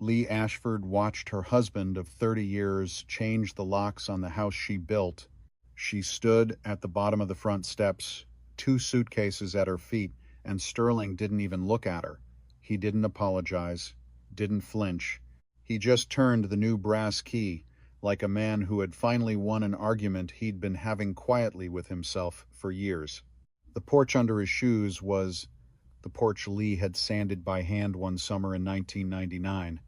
Lee Ashford watched her husband of 30 years change the locks on the house she built. She stood at the bottom of the front steps, two suitcases at her feet, and Sterling didn't even look at her. He didn't apologize, didn't flinch. He just turned the new brass key, like a man who had finally won an argument he'd been having quietly with himself for years. The porch under his shoes was the porch Lee had sanded by hand one summer in 1999.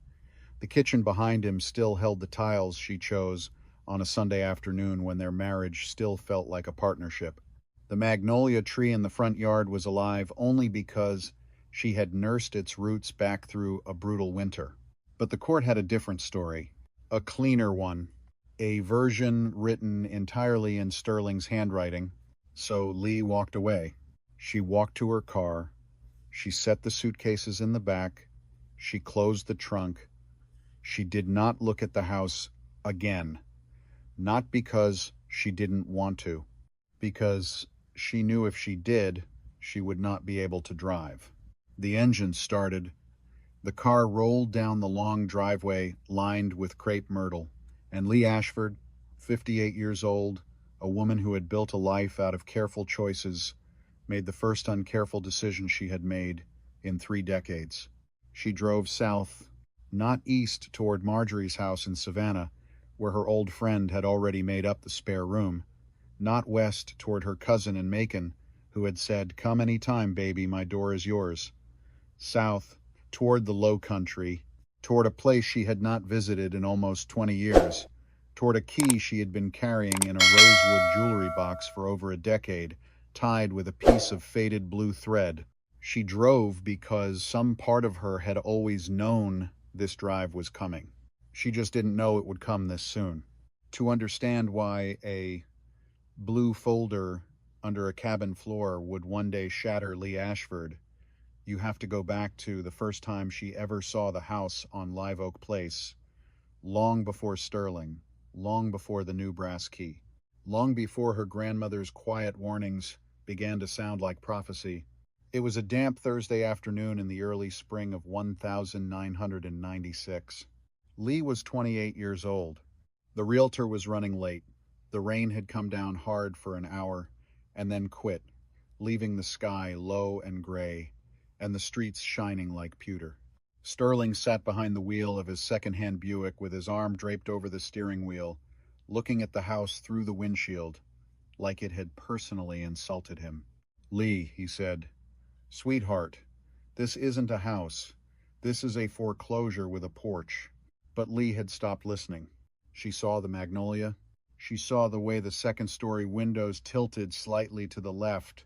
The kitchen behind him still held the tiles she chose on a Sunday afternoon when their marriage still felt like a partnership. The magnolia tree in the front yard was alive only because she had nursed its roots back through a brutal winter. But the court had a different story, a cleaner one, a version written entirely in Sterling's handwriting. So Lee walked away. She walked to her car. She set the suitcases in the back. She closed the trunk. She did not look at the house again. Not because she didn't want to, because she knew if she did, she would not be able to drive. The engine started. The car rolled down the long driveway lined with crepe myrtle, and Lee Ashford, 58 years old, a woman who had built a life out of careful choices, made the first uncareful decision she had made in 3 decades. She drove south, not east toward Marjorie's house in Savannah, where her old friend had already made up the spare room, not west toward her cousin in Macon, who had said, "Come any time, baby, my door is yours." South, toward the low country, toward a place she had not visited in almost 20 years, toward a key she had been carrying in a rosewood jewelry box for over a decade, tied with a piece of faded blue thread. She drove because some part of her had always known this drive was coming. She just didn't know it would come this soon. To understand why a blue folder under a cabin floor would one day shatter Lee Ashford, you have to go back to the first time she ever saw the house on Live Oak Place, long before Sterling, long before the new brass key, long before her grandmother's quiet warnings began to sound like prophecy. It was a damp Thursday afternoon in the early spring of 1996. Lee was 28 years old. The realtor was running late. The rain had come down hard for an hour and then quit, leaving the sky low and gray and the streets shining like pewter. Sterling sat behind the wheel of his second-hand Buick with his arm draped over the steering wheel, looking at the house through the windshield, like it had personally insulted him. "Lee," he said, "sweetheart, this isn't a house. This is a foreclosure with a porch." But Lee had stopped listening. She saw the magnolia. She saw the way the second-story windows tilted slightly to the left,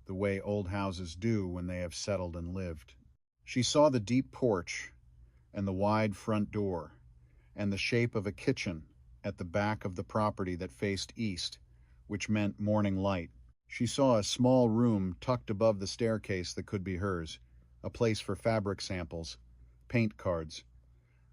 the way old houses do when they have settled and lived. She saw the deep porch and the wide front door and the shape of a kitchen at the back of the property that faced east, which meant morning light. She saw a small room tucked above the staircase that could be hers, a place for fabric samples, paint cards,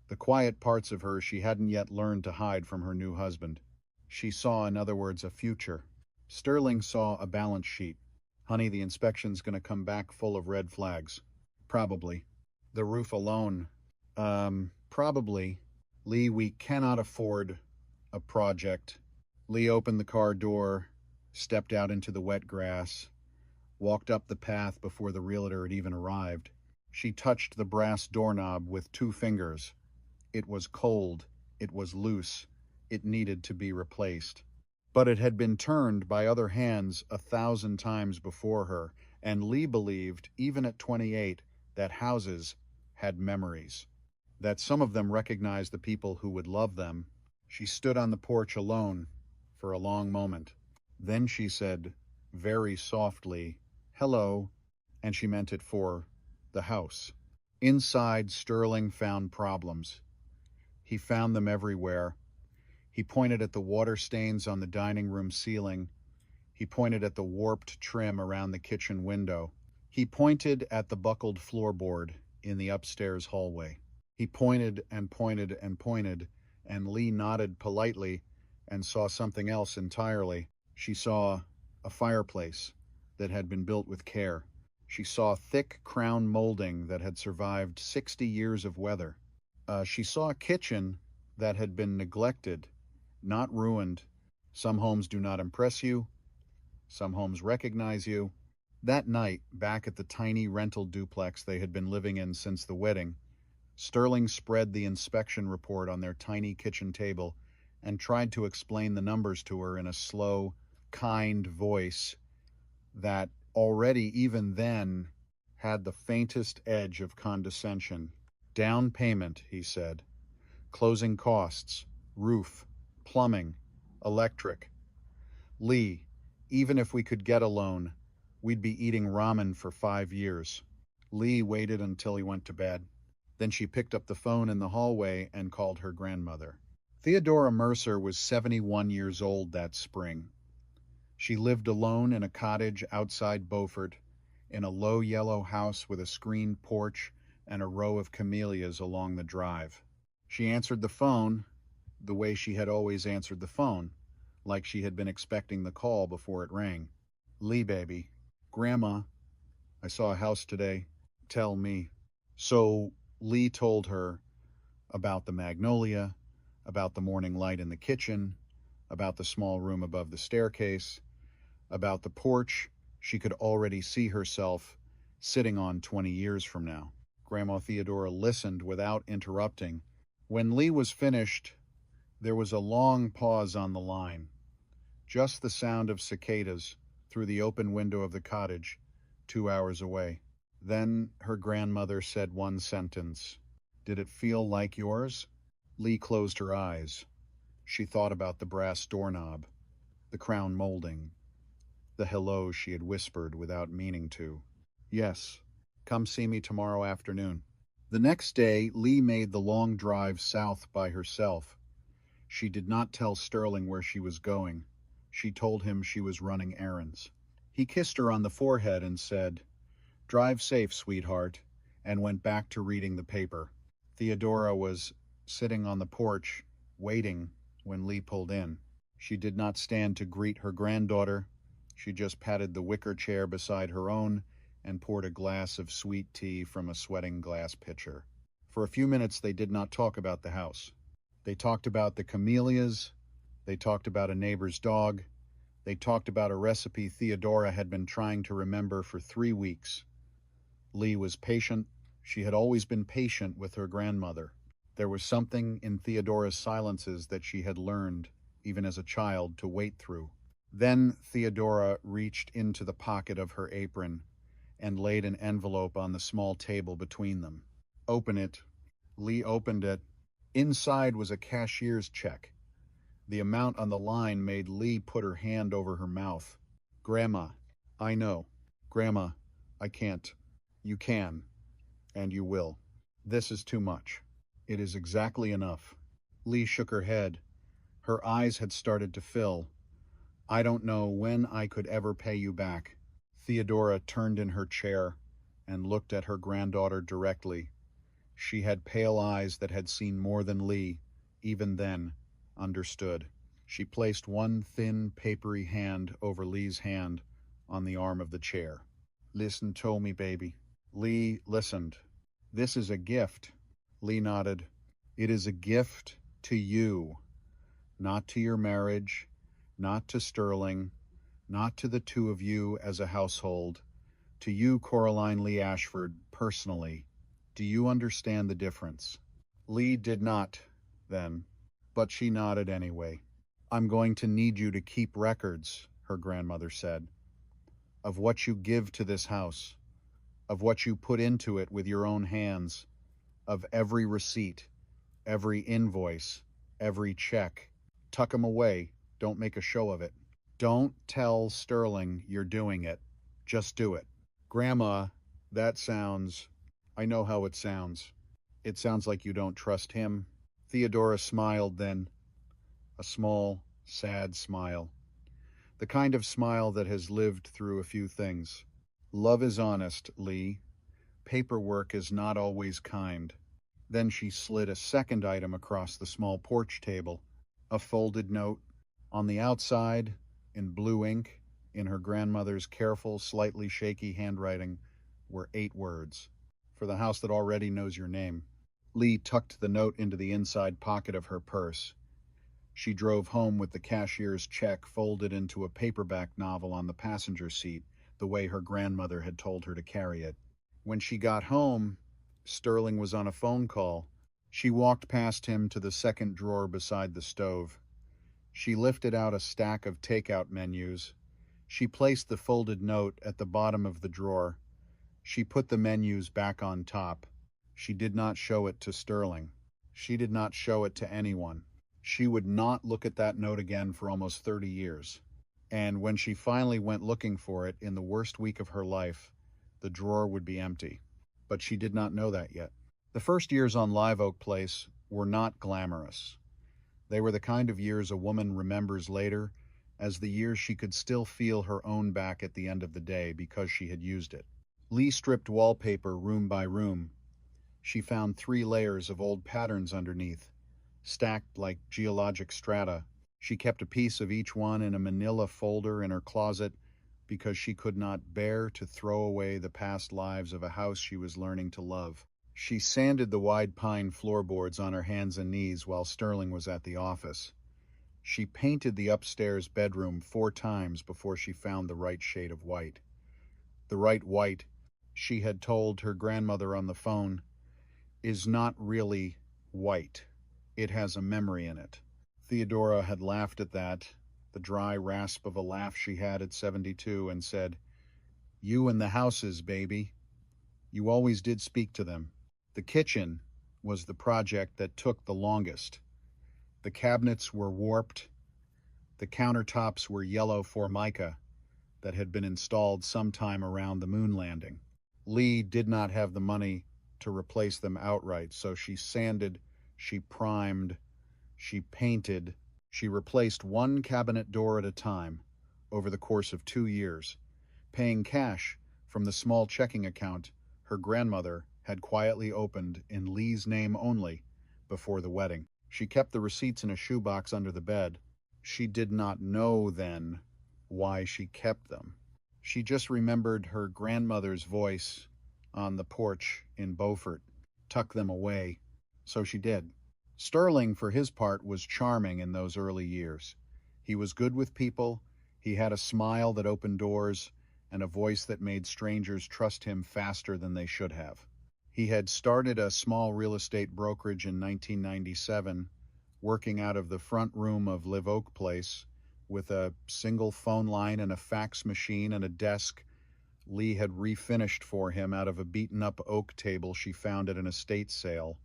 the quiet parts of her she hadn't yet learned to hide from her new husband. She saw, in other words, a future. Sterling saw a balance sheet. "Honey, the inspection's going to come back full of red flags." "Probably." "The roof alone." Probably." "Lee, we cannot afford a project." Lee opened the car door, stepped out into the wet grass, walked up the path before the realtor had even arrived. She touched the brass doorknob with 2 fingers. It was cold. It was loose. It needed to be replaced. But it had been turned by other hands 1,000 times before her, and Lee believed, even at 28, that houses had memories, that some of them recognized the people who would love them. She stood on the porch alone for a long moment. Then she said, very softly, "Hello," and she meant it for the house. Inside, Sterling found problems. He found them everywhere. He pointed at the water stains on the dining room ceiling. He pointed at the warped trim around the kitchen window. He pointed at the buckled floorboard in the upstairs hallway. He pointed and pointed and pointed, and Lee nodded politely and saw something else entirely. She saw a fireplace that had been built with care. She saw thick crown molding that had survived 60 years of weather. She saw a kitchen that had been neglected, not ruined. Some homes do not impress you. Some homes recognize you. That night, back at the tiny rental duplex they had been living in since the wedding, Sterling spread the inspection report on their tiny kitchen table and tried to explain the numbers to her in a slow, kind voice that already, even then, had the faintest edge of condescension. Down payment, he said. Closing costs, roof, plumbing, electric. Lee, even if we could get a loan, we'd be eating ramen for 5 years. Lee waited until he went to bed. Then she picked up the phone in the hallway and called her grandmother. Theodora Mercer was 71 years old that spring. She lived alone in a cottage outside Beaufort, in a low yellow house with a screened porch and a row of camellias along the drive. She answered the phone the way she had always answered the phone, like she had been expecting the call before it rang. Lee, baby. Grandma, I saw a house today. Tell me. So Lee told her about the magnolia, about the morning light in the kitchen, about the small room above the staircase, about the porch she could already see herself sitting on 20 years from now. Grandma Theodora listened without interrupting. When Lee was finished, there was a long pause on the line, just the sound of cicadas through the open window of the cottage 2 hours away. Then her grandmother said one sentence. Did it feel like yours? Lee closed her eyes. She thought about the brass doorknob, the crown molding, the hello she had whispered without meaning to. Yes, come see me tomorrow afternoon. The next day, Lee made the long drive south by herself. She did not tell Sterling where she was going. She told him she was running errands. He kissed her on the forehead and said, "Drive safe, sweetheart," and went back to reading the paper. Theodora was sitting on the porch, waiting when Lee pulled in. She did not stand to greet her granddaughter. She just patted the wicker chair beside her own and poured a glass of sweet tea from a sweating glass pitcher. For a few minutes they did not talk about the house. They talked about the camellias. They talked about a neighbor's dog. They talked about a recipe Theodora had been trying to remember for 3 weeks. Lee was patient. She had always been patient with her grandmother. There was something in Theodora's silences that she had learned, even as a child, to wait through. Then Theodora reached into the pocket of her apron and laid an envelope on the small table between them. Open it. Lee opened it. Inside was a cashier's check. The amount on the line made Lee put her hand over her mouth. Grandma, I know. Grandma, I can't. You can, and you will. This is too much. It is exactly enough. Lee shook her head. Her eyes had started to fill. I don't know when I could ever pay you back. Theodora turned in her chair and looked at her granddaughter directly. She had pale eyes that had seen more than Lee, even then, understood. She placed one thin, papery hand over Lee's hand on the arm of the chair. Listen to me, baby. Lee listened. This is a gift. Lee nodded. It is a gift to you, not to your marriage, not to Sterling, not to the two of you as a household, to you, Coraline Lee Ashford, personally. Do you understand the difference? Lee did not, then, but she nodded anyway. I'm going to need you to keep records, her grandmother said, of what you give to this house, of what you put into it with your own hands, of every receipt, every invoice, every check. Tuck 'em away. Don't make a show of it. Don't tell Sterling you're doing it. Just do it. Grandma, that sounds... I know how it sounds. It sounds like you don't trust him. Theodora smiled then, a small, sad smile. The kind of smile that has lived through a few things. Love is honest, Lee. Paperwork is not always kind. Then she slid a second item across the small porch table, a folded note. On the outside, in blue ink, in her grandmother's careful, slightly shaky handwriting, were 8 words. For the house that already knows your name. Lee tucked the note into the inside pocket of her purse. She drove home with the cashier's check folded into a paperback novel on the passenger seat, the way her grandmother had told her to carry it. When she got home, Sterling was on a phone call. She walked past him to the second drawer beside the stove. She lifted out a stack of takeout menus. She placed the folded note at the bottom of the drawer. She put the menus back on top. She did not show it to Sterling. She did not show it to anyone. She would not look at that note again for almost 30 years. And when she finally went looking for it in the worst week of her life, the drawer would be empty. But she did not know that yet. The first years on Live Oak Place were not glamorous. They were the kind of years a woman remembers later as the years she could still feel her own back at the end of the day because she had used it. Lee stripped wallpaper room by room. She found 3 layers of old patterns underneath, stacked like geologic strata. She kept a piece of each one in a manila folder in her closet because she could not bear to throw away the past lives of a house she was learning to love. She sanded the wide pine floorboards on her hands and knees while Sterling was at the office. She painted the upstairs bedroom 4 times before she found the right shade of white. The right white, she had told her grandmother on the phone, is not really white. It has a memory in it. Theodora had laughed at that, the dry rasp of a laugh she had at 72, and said, "You and the houses, baby. You always did speak to them." The kitchen was the project that took the longest. The cabinets were warped. The countertops were yellow formica that had been installed sometime around the moon landing. Lee did not have the money to replace them outright, so she sanded, she primed, she painted, she replaced one cabinet door at a time over the course of 2 years, paying cash from the small checking account her grandmother had quietly opened in Lee's name only before the wedding. She kept the receipts in a shoebox under the bed. She did not know then why she kept them. She just remembered her grandmother's voice on the porch in Beaufort. Tuck them away. So she did. Sterling, for his part, was charming in those early years. He was good with people. He had a smile that opened doors and a voice that made strangers trust him faster than they should have. He had started a small real estate brokerage in 1997, working out of the front room of Live Oak Place with a single phone line and a fax machine and a desk Lee had refinished for him out of a beaten-up oak table she found at an estate sale.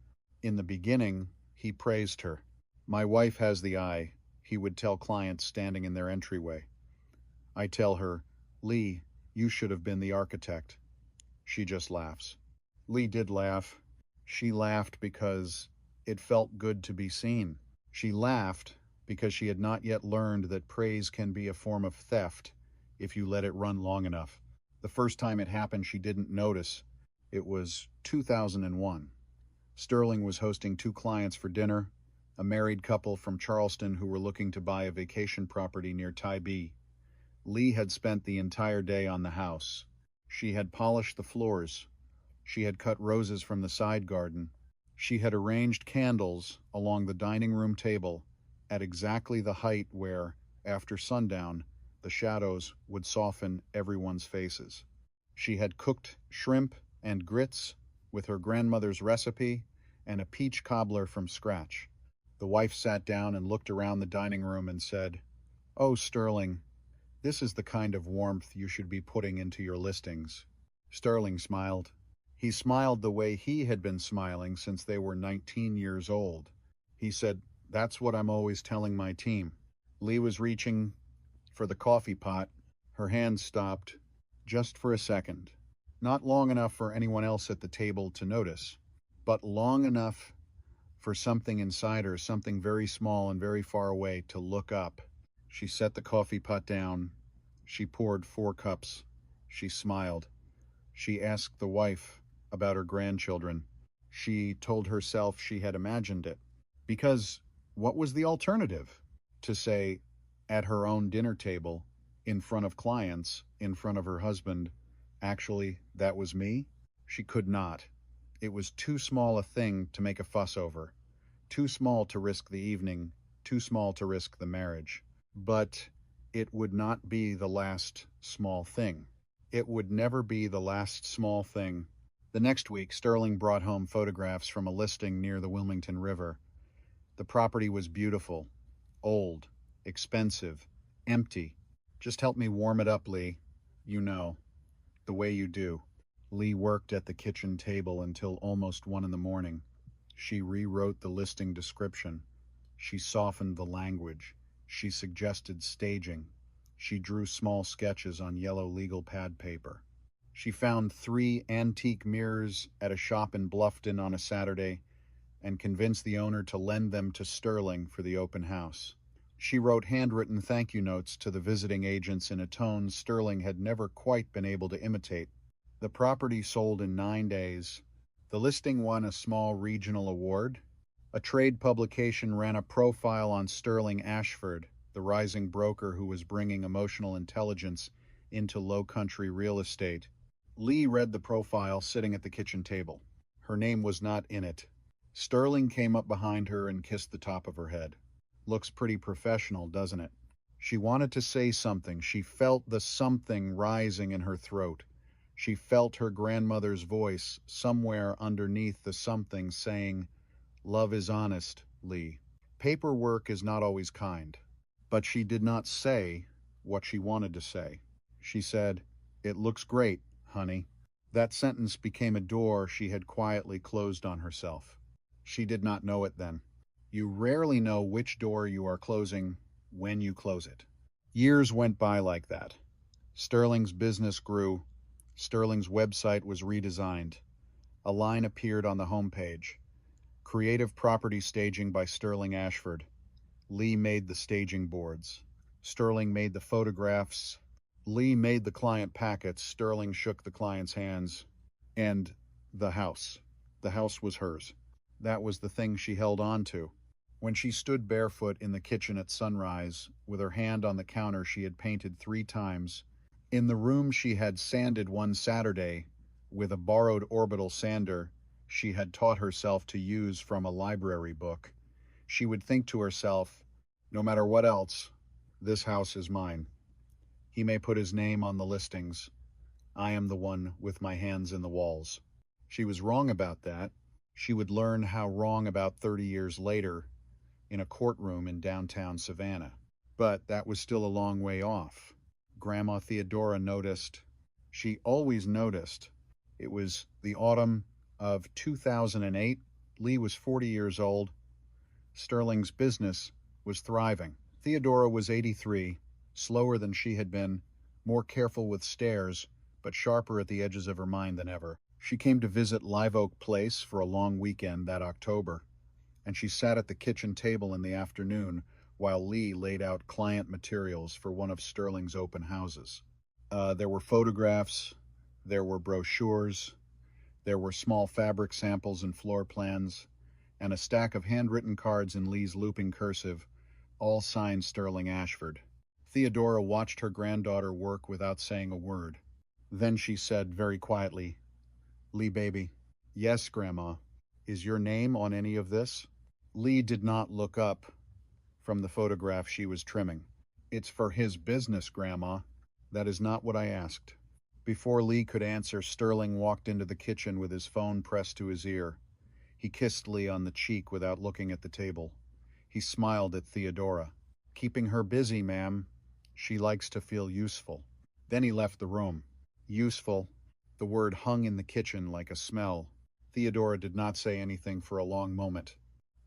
In the beginning, he praised her. "My wife has the eye," he would tell clients standing in their entryway. I tell her, "Lee, you should have been the architect." She just laughs. Lee did laugh. She laughed because it felt good to be seen. She laughed because she had not yet learned that praise can be a form of theft if you let it run long enough. The first time it happened, she didn't notice. It was 2001. Sterling was hosting 2 clients for dinner, a married couple from Charleston who were looking to buy a vacation property near Tybee. Lee had spent the entire day on the house. She had polished the floors. She had cut roses from the side garden. She had arranged candles along the dining room table at exactly the height where, after sundown, the shadows would soften everyone's faces. She had cooked shrimp and grits with her grandmother's recipe and a peach cobbler from scratch. The wife sat down and looked around the dining room and said, "Oh, Sterling, this is the kind of warmth you should be putting into your listings." Sterling smiled. He smiled the way he had been smiling since they were 19 years old. He said, "That's what I'm always telling my team." Lee was reaching for the coffee pot. Her hand stopped just for a second. Not long enough for anyone else at the table to notice, but long enough for something inside her, something very small and very far away, to look up. She set the coffee pot down. She poured 4 cups. She smiled. She asked the wife about her grandchildren. She told herself she had imagined it. Because what was the alternative? To say, at her own dinner table, in front of clients, in front of her husband, "Actually, that was me"? She could not. It was too small a thing to make a fuss over, too small to risk the evening, too small to risk the marriage. But it would not be the last small thing. It would never be the last small thing. The next week, Sterling brought home photographs from a listing near the Wilmington River. The property was beautiful, old, expensive, empty. Just help me warm it up, Lee. You know, the way you do. Lee worked at the kitchen table until almost 1 in the morning. She rewrote the listing description. She softened the language. She suggested staging. She drew small sketches on yellow legal pad paper. She found 3 antique mirrors at a shop in Bluffton on a Saturday and convinced the owner to lend them to Sterling for the open house. She wrote handwritten thank you notes to the visiting agents in a tone Sterling had never quite been able to imitate. The property sold in 9 days. The listing won a small regional award. A trade publication ran a profile on Sterling Ashford, the rising broker who was bringing emotional intelligence into low-country real estate. Lee read the profile sitting at the kitchen table. Her name was not in it. Sterling came up behind her and kissed the top of her head. Looks pretty professional, doesn't it? She wanted to say something. She felt the something rising in her throat. She felt her grandmother's voice somewhere underneath the something saying, "Love is honest, Lee." Paperwork is not always kind. But she did not say what she wanted to say. She said, "It looks great, honey." That sentence became a door she had quietly closed on herself. She did not know it then. You rarely know which door you are closing when you close it. Years went by like that. Sterling's business grew. Sterling's website was redesigned. A line appeared on the homepage. Creative property staging by Sterling Ashford. Lee made the staging boards. Sterling made the photographs. Lee made the client packets. Sterling shook the client's hands. And the house. The house was hers. That was the thing she held on to. When she stood barefoot in the kitchen at sunrise, with her hand on the counter she had painted 3 times, in the room she had sanded one Saturday with a borrowed orbital sander she had taught herself to use from a library book, she would think to herself, no matter what else, this house is mine. He may put his name on the listings. I am the one with my hands in the walls. She was wrong about that. She would learn how wrong about 30 years later in a courtroom in downtown Savannah. But that was still a long way off. Grandma Theodora noticed. She always noticed. It was the autumn of 2008. Lee was 40 years old. Sterling's business was thriving. Theodora was 83, slower than she had been, more careful with stares, but sharper at the edges of her mind than ever. She came to visit Live Oak Place for a long weekend that October, and she sat at the kitchen table in the afternoon while Lee laid out client materials for one of Sterling's open houses. There were photographs, there were brochures, there were small fabric samples and floor plans, and a stack of handwritten cards in Lee's looping cursive, all signed Sterling Ashford. Theodora watched her granddaughter work without saying a word. Then she said very quietly, "Lee, baby." "Yes, Grandma. Is your name on any of this?" Lee did not look up from the photograph she was trimming. "It's for his business, Grandma." "That is not what I asked." Before Lee could answer, Sterling walked into the kitchen with his phone pressed to his ear. He kissed Lee on the cheek without looking at the table. He smiled at Theodora. "Keeping her busy, ma'am. She likes to feel useful." Then he left the room. Useful. The word hung in the kitchen like a smell. Theodora did not say anything for a long moment.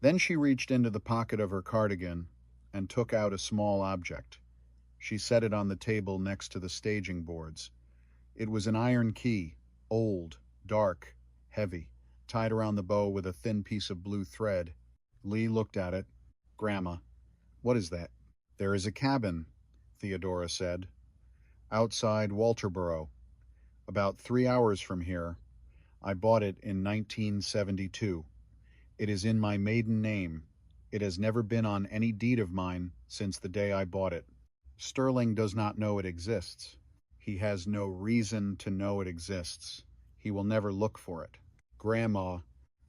Then she reached into the pocket of her cardigan and took out a small object. She set it on the table next to the staging boards. It was an iron key, old, dark, heavy, tied around the bow with a thin piece of blue thread. Lee looked at it. "Grandma, what is that?" "There is a cabin," Theodora said, "outside Walterboro, about 3 hours from here. I bought it in 1972. It is in my maiden name. It has never been on any deed of mine since the day I bought it. Sterling does not know it exists. He has no reason to know it exists. He will never look for it." Grandma,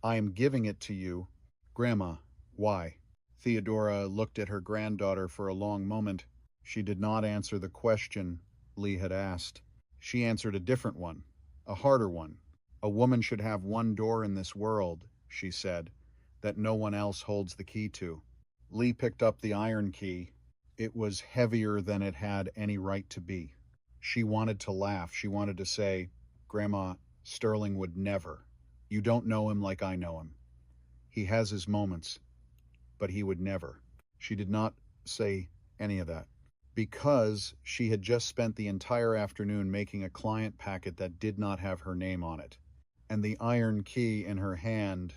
I am giving it to you. Grandma, why? Theodora looked at her granddaughter for a long moment. She did not answer the question Lee had asked. She answered a different one, a harder one. A woman should have one door in this world, she said, that no one else holds the key to. Lee picked up the iron key. It was heavier than it had any right to be. She wanted to laugh. She wanted to say, Grandma, Sterling would never. You don't know him like I know him. He has his moments, but he would never. She did not say any of that because she had just spent the entire afternoon making a client packet that did not have her name on it, and the iron key in her hand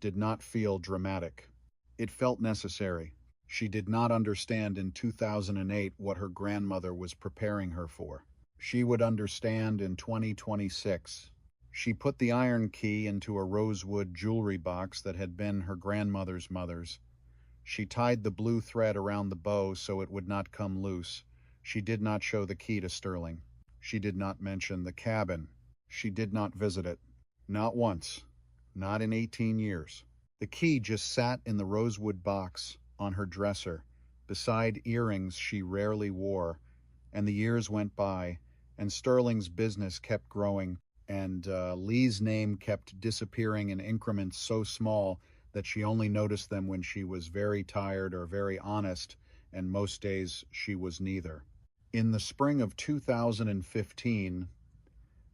did not feel dramatic. It felt necessary. She did not understand in 2008 what her grandmother was preparing her for. She would understand in 2026. She put the iron key into a rosewood jewelry box that had been her grandmother's mother's. She tied the blue thread around the bow so it would not come loose. She did not show the key to Sterling. She did not mention the cabin. She did not visit it. Not once. Not in 18 years. The key just sat in the rosewood box on her dresser, beside earrings she rarely wore, and the years went by, and Sterling's business kept growing, and Lee's name kept disappearing in increments so small that she only noticed them when she was very tired or very honest, and most days she was neither. In the spring of 2015,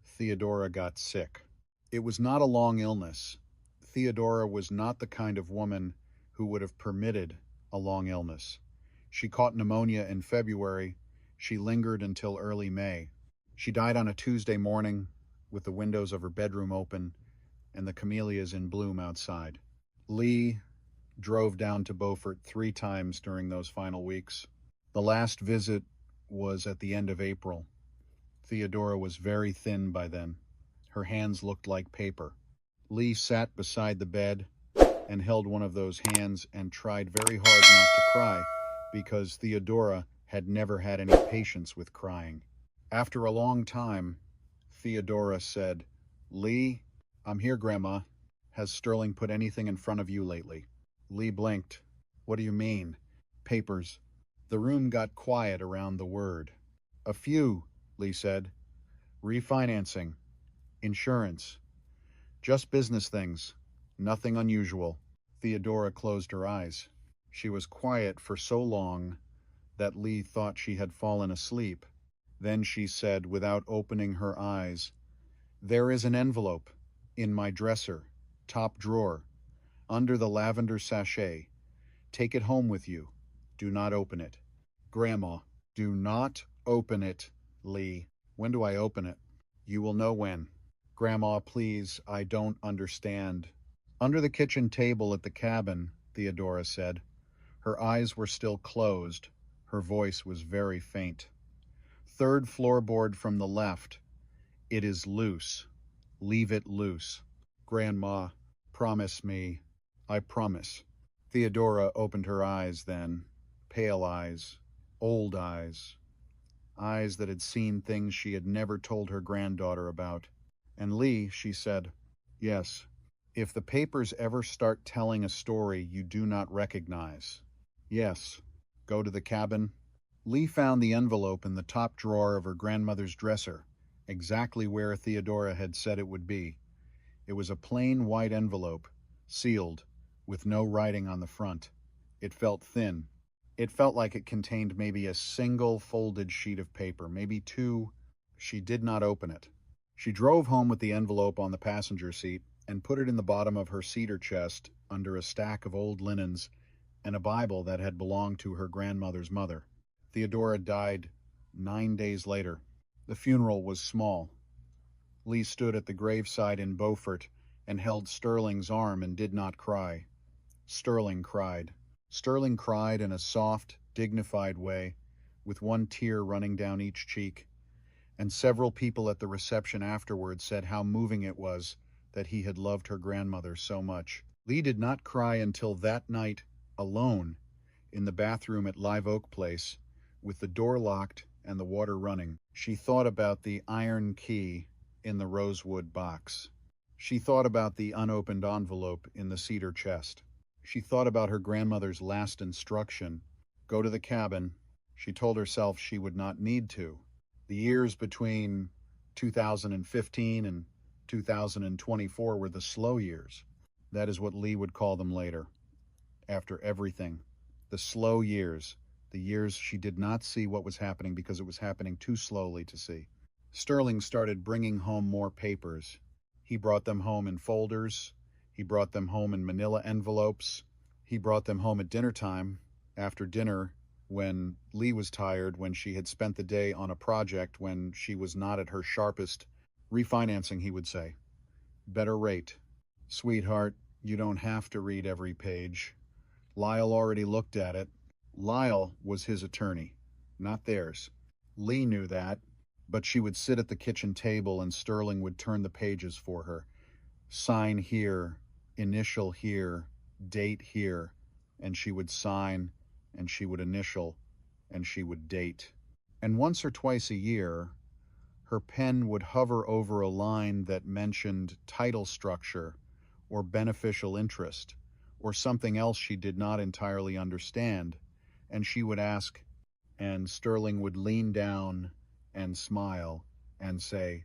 Theodora got sick. It was not a long illness. Theodora was not the kind of woman who would have permitted a long illness. She caught pneumonia in February. She lingered until early May. She died on a Tuesday morning with the windows of her bedroom open and the camellias in bloom outside. Lee drove down to Beaufort 3 times during those final weeks. The last visit was at the end of April. Theodora was very thin by then. Her hands looked like paper. Lee sat beside the bed and held one of those hands and tried very hard not to cry because Theodora had never had any patience with crying. After a long time, Theodora said, Lee, I'm here, Grandma. Has Sterling put anything in front of you lately? Lee blinked. What do you mean? Papers. The room got quiet around the word. A few, Lee said. Refinancing. Insurance. Just business things. Nothing unusual. Theodora closed her eyes. She was quiet for so long that Lee thought she had fallen asleep. Then she said, without opening her eyes, There is an envelope in my dresser, top drawer, under the lavender sachet. Take it home with you. Do not open it. Grandma, do not open it, Lee. When do I open it? You will know when. Grandma, please, I don't understand. Under the kitchen table at the cabin, Theodora said. Her eyes were still closed. Her voice was very faint. Third floorboard from the left. It is loose. Leave it loose. Grandma, promise me. I promise. Theodora opened her eyes then. Pale eyes. Old eyes. Eyes that had seen things she had never told her granddaughter about. And Lee, she said, Yes, if the papers ever start telling a story you do not recognize. Yes, go to the cabin. Lee found the envelope in the top drawer of her grandmother's dresser, exactly where Theodora had said it would be. It was a plain white envelope, sealed, with no writing on the front. It felt thin. It felt like it contained maybe a single folded sheet of paper, maybe 2. She did not open it. She drove home with the envelope on the passenger seat and put it in the bottom of her cedar chest under a stack of old linens and a Bible that had belonged to her grandmother's mother. Theodora died 9 days later. The funeral was small. Lee stood at the graveside in Beaufort and held Sterling's arm and did not cry. Sterling cried. Sterling cried in a soft, dignified way, with one tear running down each cheek. And several people at the reception afterwards said how moving it was that he had loved her grandmother so much. Lee did not cry until that night, alone, in the bathroom at Live Oak Place, with the door locked and the water running. She thought about the iron key in the rosewood box. She thought about the unopened envelope in the cedar chest. She thought about her grandmother's last instruction, go to the cabin. She told herself she would not need to. The years between 2015 and 2024 were the slow years. That is what Lee would call them later, after everything. The slow years, the years she did not see what was happening because it was happening too slowly to see. Sterling started bringing home more papers. He brought them home in folders. He brought them home in manila envelopes. He brought them home at dinner time, after dinner, when Lee was tired, when she had spent the day on a project, when she was not at her sharpest. Refinancing, he would say. Better rate. Sweetheart, you don't have to read every page. Lyle already looked at it. Lyle was his attorney, not theirs. Lee knew that, but she would sit at the kitchen table and Sterling would turn the pages for her. Sign here, initial here, date here, and she would sign, and she would initial, and she would date. And once or twice a year, her pen would hover over a line that mentioned title structure or beneficial interest or something else she did not entirely understand, and she would ask, and Sterling would lean down and smile and say,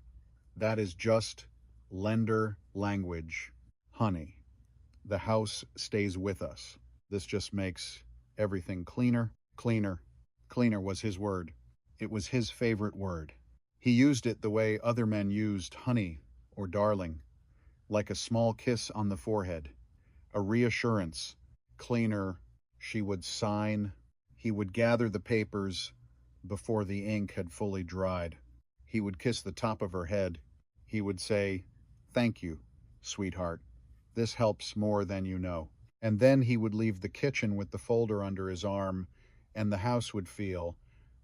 that is just lender language, honey. The house stays with us. This just makes everything cleaner, cleaner. Cleaner was his word. It was his favorite word. He used it the way other men used honey or darling, like a small kiss on the forehead, a reassurance. Cleaner. She would sign. He would gather the papers before the ink had fully dried. He would kiss the top of her head. He would say, thank you, sweetheart. This helps more than you know. And then he would leave the kitchen with the folder under his arm, and the house would feel,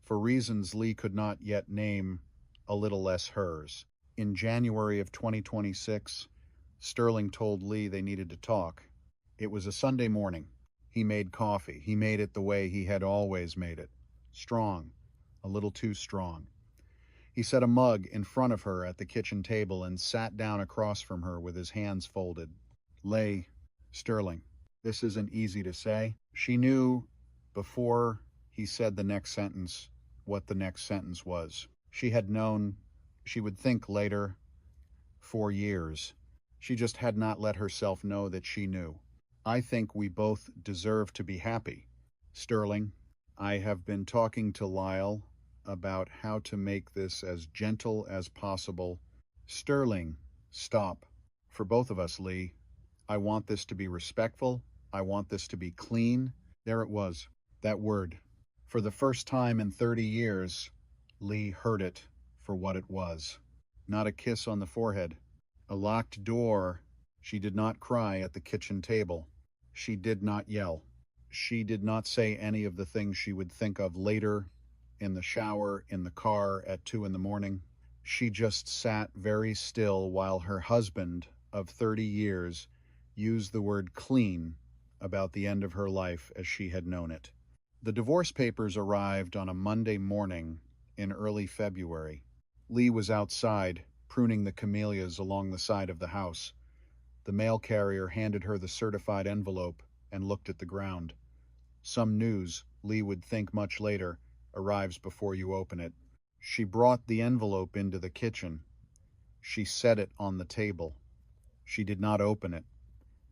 for reasons Lee could not yet name, a little less hers. In January of 2026, Sterling told Lee they needed to talk. It was a Sunday morning. He made coffee. He made it the way he had always made it. Strong. A little too strong. He set a mug in front of her at the kitchen table and sat down across from her with his hands folded. Lay, Sterling, this isn't easy to say. She knew before he said the next sentence what the next sentence was. She had known, she would think later, for years. She just had not let herself know that she knew. I think we both deserve to be happy. Sterling, I have been talking to Lyle about how to make this as gentle as possible. Sterling, stop. For both of us, Lee, I want this to be respectful. I want this to be clean. There it was, that word. For the first time in 30 years, Lee heard it for what it was. Not a kiss on the forehead. A locked door. She did not cry at the kitchen table. She did not yell. She did not say any of the things she would think of later, in the shower, in the car, at 2 in the morning. She just sat very still while her husband of 30 years used the word clean about the end of her life as she had known it. The divorce papers arrived on a Monday morning in early February. Lee was outside, pruning the camellias along the side of the house. The mail carrier handed her the certified envelope and looked at the ground. Some news, Lee would think much later, arrives before you open it. She brought the envelope into the kitchen. She set it on the table. She did not open it.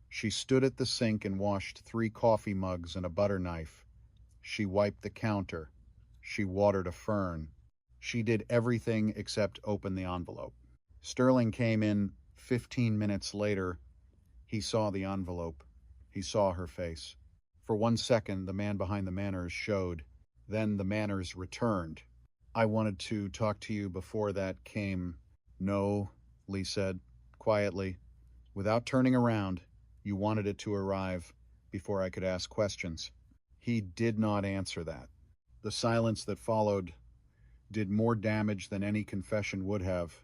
She stood at the sink and washed 3 coffee mugs and a butter knife. She wiped the counter. She watered a fern. She did everything except open the envelope. Sterling came in 15 minutes later. He saw the envelope. He saw her face. For 1 second, the man behind the manners showed. Then the manners returned. I wanted to talk to you before that came. No, Lee said, quietly. Without turning around, you wanted it to arrive before I could ask questions. He did not answer that. The silence that followed did more damage than any confession would have.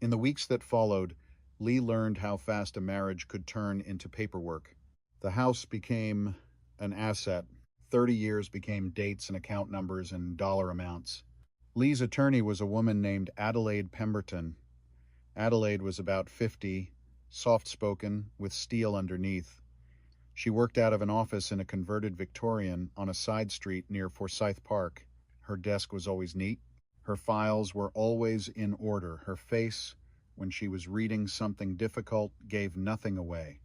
In the weeks that followed, Lee learned how fast a marriage could turn into paperwork. The house became an asset. 30 years became dates and account numbers and dollar amounts. Lee's attorney was a woman named Adelaide Pemberton. Adelaide was about 50, soft-spoken, with steel underneath. She worked out of an office in a converted Victorian on a side street near Forsyth Park. Her desk was always neat. Her files were always in order. Her face, when she was reading something difficult, gave nothing away.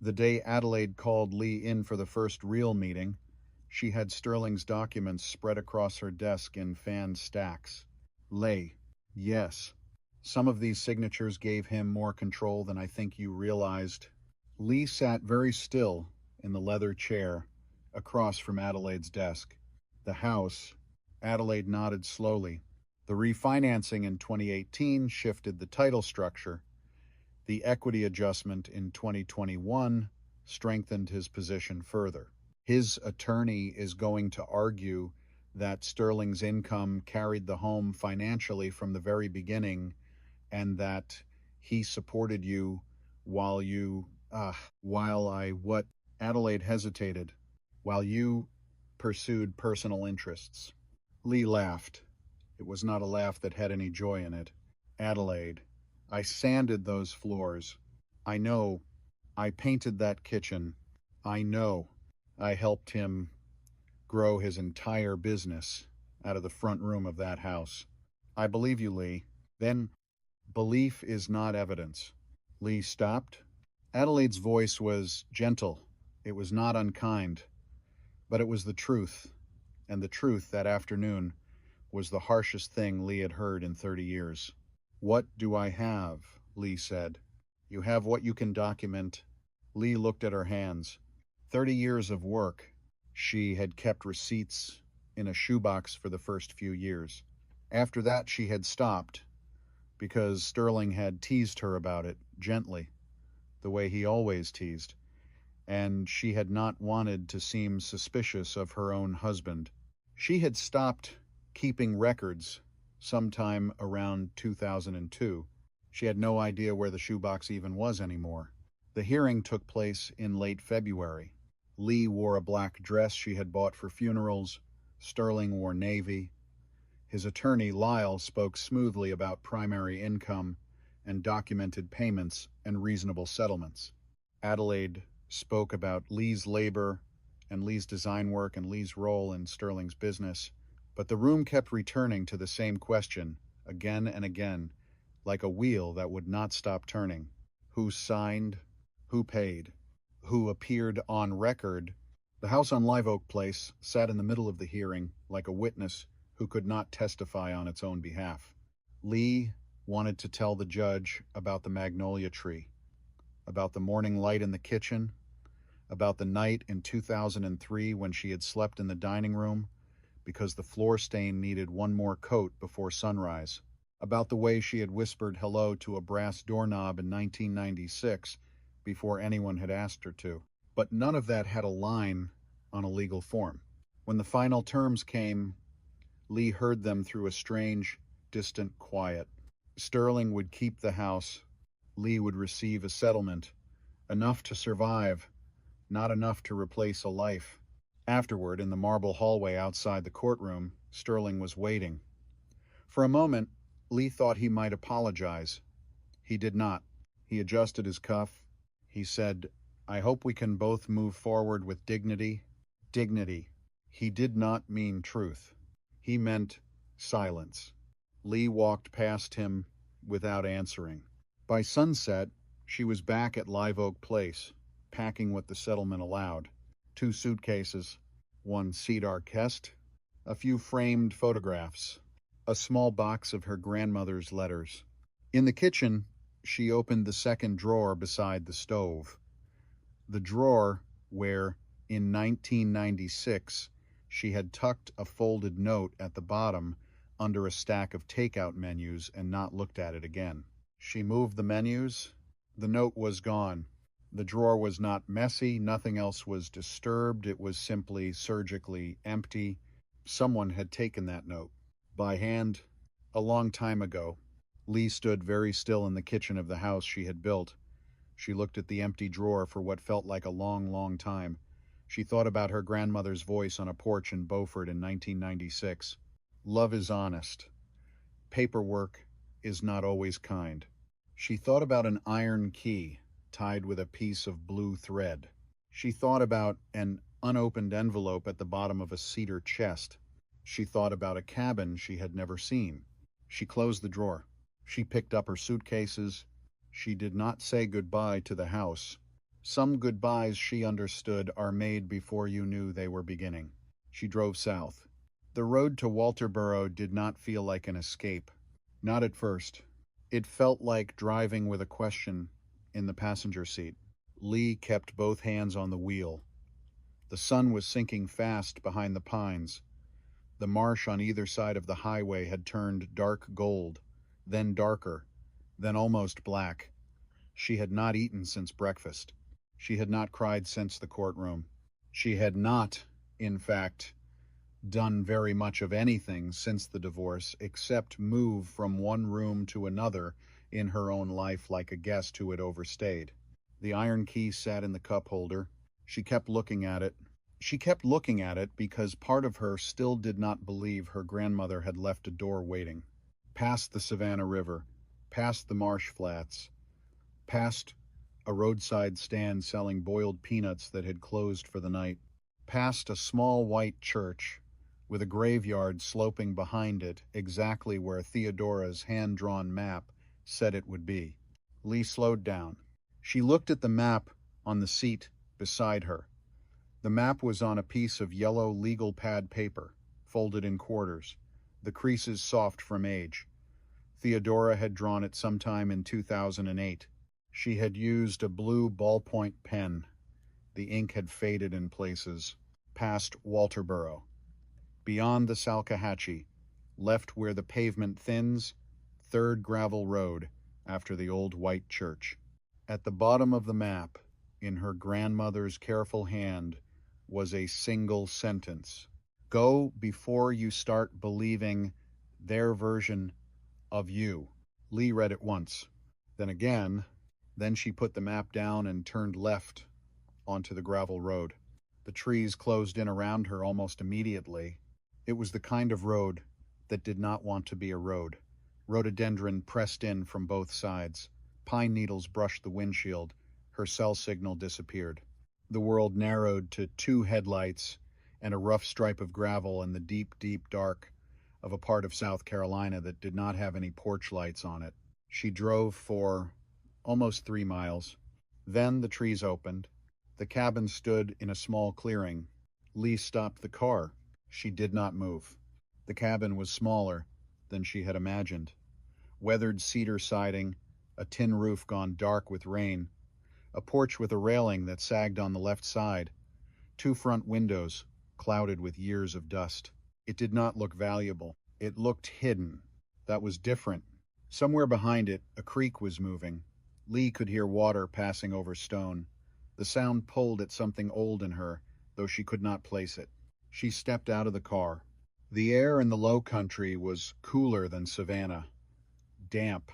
The day Adelaide called Lee in for the first real meeting, she had Sterling's documents spread across her desk in fanned stacks. Lee, yes. Some of these signatures gave him more control than I think you realized. Lee sat very still in the leather chair across from Adelaide's desk. The house, Adelaide nodded slowly. The refinancing in 2018 shifted the title structure. The equity adjustment in 2021 strengthened his position further. His attorney is going to argue that Sterling's income carried the home financially from the very beginning and that he supported you while what? Adelaide hesitated. While you pursued personal interests. Lee laughed. It was not a laugh that had any joy in it. Adelaide, I sanded those floors. I know. I painted that kitchen. I know. I helped him grow his entire business out of the front room of that house. I believe you, Lee. Then, belief is not evidence. Lee stopped. Adelaide's voice was gentle. It was not unkind. But it was the truth. And the truth that afternoon was the harshest thing Lee had heard in 30 years. What do I have? Lee said. You have what you can document. Lee looked at her hands. 30 years of work. She had kept receipts in a shoebox for the first few years. After that, she had stopped because Sterling had teased her about it gently, the way he always teased, and she had not wanted to seem suspicious of her own husband. She had stopped keeping records sometime around 2002. She had no idea where the shoebox even was anymore. The hearing took place in late February. Lee wore a black dress she had bought for funerals. Sterling wore navy. His attorney, Lyle, spoke smoothly about primary income and documented payments and reasonable settlements. Adelaide spoke about Lee's labor and Lee's design work and Lee's role in Sterling's business, but the room kept returning to the same question again and again, like a wheel that would not stop turning. Who signed? Who paid? Who appeared on record? The house on Live Oak Place sat in the middle of the hearing like a witness who could not testify on its own behalf. Lee wanted to tell the judge about the magnolia tree, about the morning light in the kitchen, about the night in 2003 when she had slept in the dining room because the floor stain needed one more coat before sunrise, about the way she had whispered hello to a brass doorknob in 1996 before anyone had asked her to. But none of that had a line on a legal form. When the final terms came, Lee heard them through a strange, distant quiet. Sterling would keep the house. Lee would receive a settlement, enough to survive, not enough to replace a life. Afterward, in the marble hallway outside the courtroom, Sterling was waiting. For a moment, Lee thought he might apologize. He did not. He adjusted his cuff. He said, I hope we can both move forward with dignity. Dignity. He did not mean truth. He meant silence. Lee walked past him without answering. By sunset, she was back at Live Oak Place, packing what the settlement allowed. 2 suitcases, 1 cedar chest, a few framed photographs, a small box of her grandmother's letters. In the kitchen, she opened the second drawer beside the stove. The drawer where, in 1996, she had tucked a folded note at the bottom under a stack of takeout menus and not looked at it again. She moved the menus. The note was gone. The drawer was not messy. Nothing else was disturbed. It was simply surgically empty. Someone had taken that note. By hand, a long time ago. Lee stood very still in the kitchen of the house she had built. She looked at the empty drawer for what felt like a long, long time. She thought about her grandmother's voice on a porch in Beaufort in 1996. Love is honest. Paperwork is not always kind. She thought about an iron key, tied with a piece of blue thread. She thought about an unopened envelope at the bottom of a cedar chest. She thought about a cabin she had never seen. She closed the drawer. She picked up her suitcases. She did not say goodbye to the house. Some goodbyes, she understood, are made before you knew they were beginning. She drove south. The road to Walterboro did not feel like an escape. Not at first. It felt like driving with a question in the passenger seat. Lee kept both hands on the wheel. The sun was sinking fast behind the pines. The marsh on either side of the highway had turned dark gold, then darker, then almost black. She had not eaten since breakfast. She had not cried since the courtroom. She had not, in fact, done very much of anything since the divorce except move from one room to another in her own life like a guest who had overstayed. The iron key sat in the cup holder. She kept looking at it. She kept looking at it because part of her still did not believe her grandmother had left a door waiting. Past the Savannah River, past the marsh flats, past a roadside stand selling boiled peanuts that had closed for the night, past a small white church with a graveyard sloping behind it exactly where Theodora's hand-drawn map said it would be. Lee slowed down. She looked at the map on the seat beside her. The map was on a piece of yellow legal pad paper, folded in quarters, the creases soft from age. Theodora had drawn it sometime in 2008. She had used a blue ballpoint pen. The ink had faded in places. Past Walterboro. Beyond the Salcahatchee, left where the pavement thins, third gravel road after the old white church. At the bottom of the map, in her grandmother's careful hand, was a single sentence. Go before you start believing their version of you. Lee read it once, then again. Then she put the map down and turned left onto the gravel road. The trees closed in around her almost immediately. It was the kind of road that did not want to be a road. Rhododendron pressed in from both sides. Pine needles brushed the windshield. Her cell signal disappeared. The world narrowed to 2 headlights and a rough stripe of gravel in the deep, deep dark of a part of South Carolina that did not have any porch lights on it. She drove for almost 3 miles. Then the trees opened. The cabin stood in a small clearing. Lee stopped the car. She did not move. The cabin was smaller than she had imagined. Weathered cedar siding, a tin roof gone dark with rain, a porch with a railing that sagged on the left side, 2 front windows clouded with years of dust. It did not look valuable. It looked hidden. That was different. Somewhere behind it, a creek was moving. Lee could hear water passing over stone. The sound pulled at something old in her, though she could not place it. She stepped out of the car. The air in the low country was cooler than Savannah. Damp.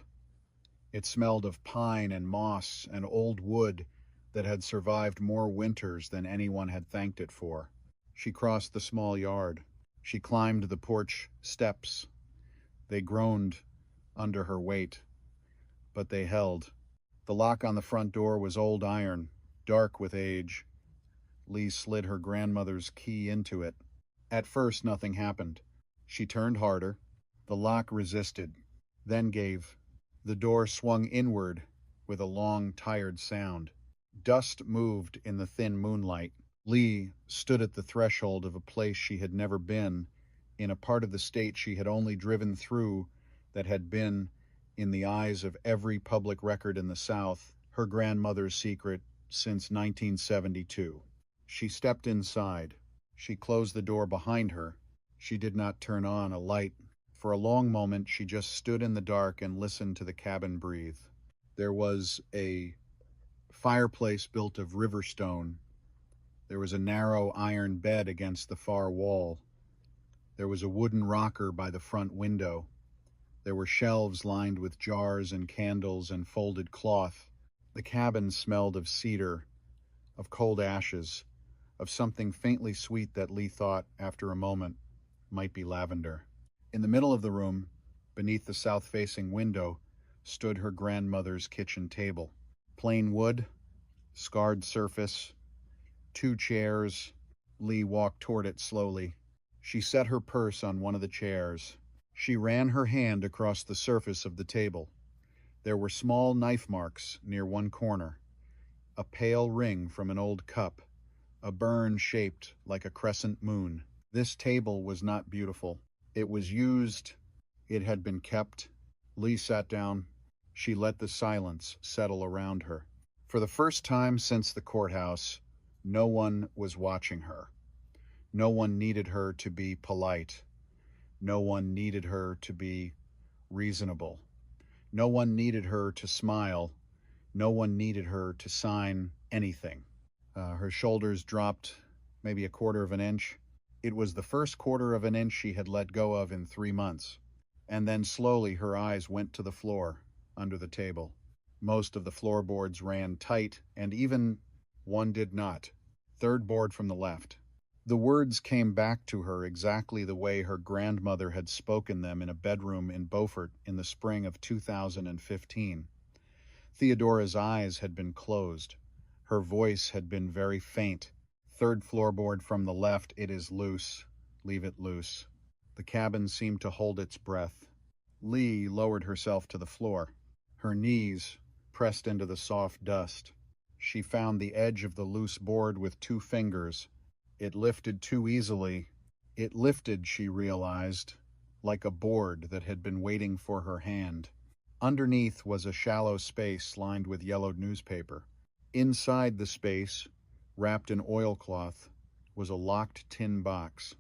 It smelled of pine and moss and old wood that had survived more winters than anyone had thanked it for. She crossed the small yard. She climbed the porch steps. They groaned under her weight, but they held. The lock on the front door was old iron, dark with age. Lee slid her grandmother's key into it. At first, nothing happened. She turned harder. The lock resisted, then gave. The door swung inward with a long, tired sound. Dust moved in the thin moonlight. Lee stood at the threshold of a place she had never been, in a part of the state she had only driven through that had been, in the eyes of every public record in the South, her grandmother's secret since 1972. She stepped inside. She closed the door behind her. She did not turn on a light. For a long moment, she just stood in the dark and listened to the cabin breathe. There was a fireplace built of river stone. There was a narrow iron bed against the far wall. There was a wooden rocker by the front window. There were shelves lined with jars and candles and folded cloth. The cabin smelled of cedar, of cold ashes, of something faintly sweet that Lee thought, after a moment, might be lavender. In the middle of the room, beneath the south-facing window, stood her grandmother's kitchen table. Plain wood, scarred surface, two chairs. Lee walked toward it slowly. She set her purse on one of the chairs. She ran her hand across the surface of the table. There were small knife marks near one corner, a pale ring from an old cup, a burn shaped like a crescent moon. This table was not beautiful. It was used. It had been kept. Lee sat down. She let the silence settle around her. For the first time since the courthouse, no one was watching her. No one needed her to be polite. No one needed her to be reasonable. No one needed her to smile. No one needed her to sign anything. Her shoulders dropped maybe a quarter of an inch. It was the first quarter of an inch she had let go of in 3 months. And then slowly her eyes went to the floor under the table. Most of the floorboards ran tight, and even one did not. Third board from the left. The words came back to her exactly the way her grandmother had spoken them in a bedroom in Beaufort in the spring of 2015. Theodora's eyes had been closed. Her voice had been very faint. Third floorboard from the left, it is loose. Leave it loose. The cabin seemed to hold its breath. Lee lowered herself to the floor. Her knees pressed into the soft dust. She found the edge of the loose board with 2 fingers. It lifted too easily. It lifted, she realized, like a board that had been waiting for her hand. Underneath was a shallow space lined with yellowed newspaper. Inside the space, wrapped in oilcloth, was a locked tin box.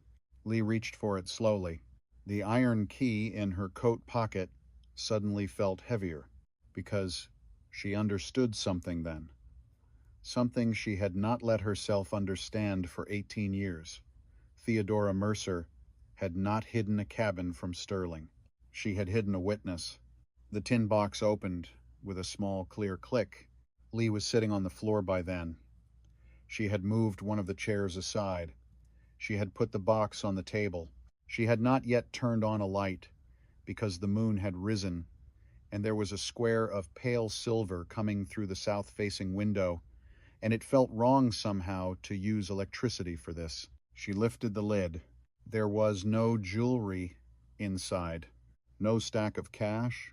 Lee reached for it slowly. The iron key in her coat pocket suddenly felt heavier, because she understood something then. Something she had not let herself understand for 18 years. Theodora Mercer had not hidden a cabin from Sterling. She had hidden a witness. The tin box opened with a small, clear click. Lee was sitting on the floor by then. She had moved one of the chairs aside. She had put the box on the table. She had not yet turned on a light, because the moon had risen, and there was a square of pale silver coming through the south-facing window, and it felt wrong somehow to use electricity for this. She lifted the lid. There was no jewelry inside, no stack of cash,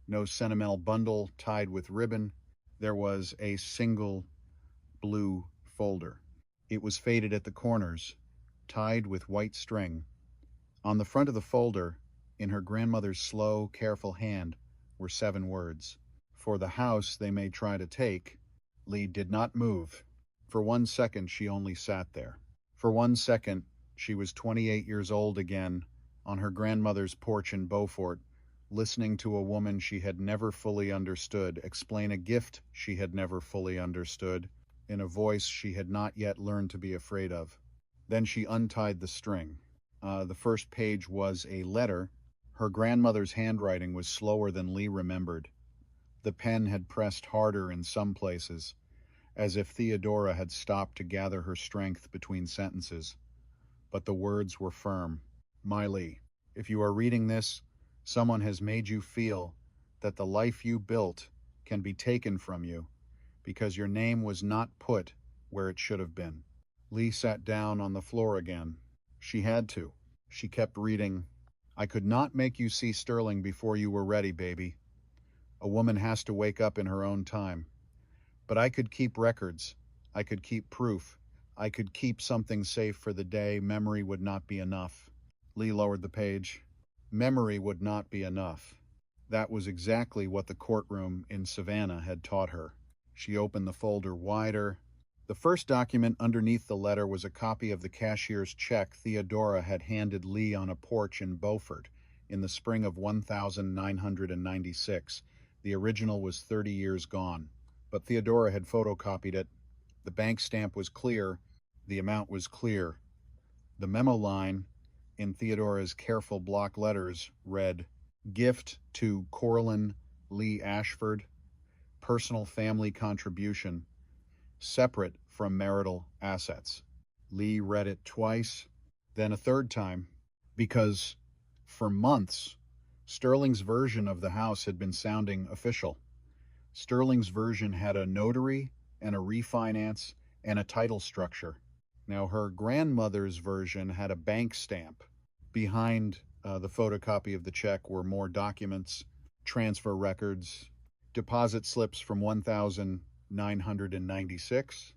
no sentimental bundle tied with ribbon. There was a single blue folder. It was faded at the corners, tied with white string. On the front of the folder, in her grandmother's slow, careful hand, were 7 words. For the house they may try to take. Lee did not move. For 1 second she only sat there. For 1 second she was 28 years old again, on her grandmother's porch in Beaufort, listening to a woman she had never fully understood explain a gift she had never fully understood, in a voice she had not yet learned to be afraid of. Then she untied the string. The first page was a letter. Her grandmother's handwriting was slower than Lee remembered. The pen had pressed harder in some places, as if Theodora had stopped to gather her strength between sentences. But the words were firm. My Lee, if you are reading this, someone has made you feel that the life you built can be taken from you because your name was not put where it should have been. Lee sat down on the floor again. She had to. She kept reading. I could not make you see Sterling before you were ready, baby. A woman has to wake up in her own time. But I could keep records. I could keep proof. I could keep something safe for the day memory would not be enough. Lee lowered the page. Memory would not be enough. That was exactly what the courtroom in Savannah had taught her. She opened the folder wider. The first document underneath the letter was a copy of the cashier's check Theodora had handed Lee on a porch in Beaufort in the spring of 1996. The original was 30 years gone, but Theodora had photocopied it. The bank stamp was clear. The amount was clear. The memo line, in Theodora's careful block letters, read, Gift to Corlin Lee Ashford, personal family contribution, separate from marital assets. Lee read it twice, then a third time, because for months, Sterling's version of the house had been sounding official. Sterling's version had a notary and a refinance and a title structure. Now, her grandmother's version had a bank stamp. Behind the photocopy of the check were more documents, transfer records, deposit slips from 1996,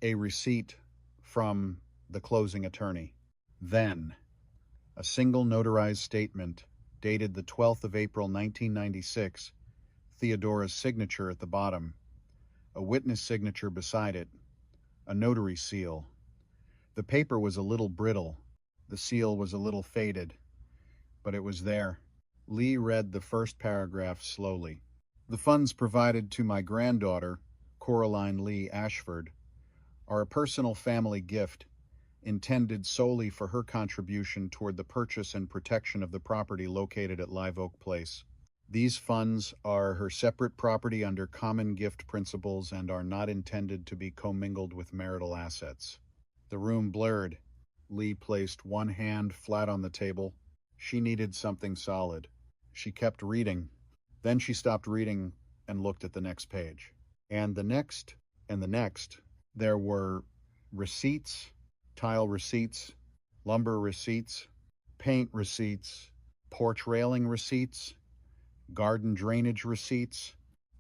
a receipt from the closing attorney. Then, a single notarized statement dated the 12th of April 1996, Theodora's signature at the bottom, a witness signature beside it, a notary seal. The paper was a little brittle, the seal was a little faded, but it was there. Lee read the first paragraph slowly. The funds provided to my granddaughter, Coraline Lee Ashford, are a personal family gift intended solely for her contribution toward the purchase and protection of the property located at Live Oak Place. These funds are her separate property under common gift principles and are not intended to be commingled with marital assets. The room blurred. Lee placed one hand flat on the table. She needed something solid. She kept reading. Then she stopped reading and looked at the next page. And the next, and the next. There were receipts, tile receipts, lumber receipts, paint receipts, porch railing receipts, garden drainage receipts,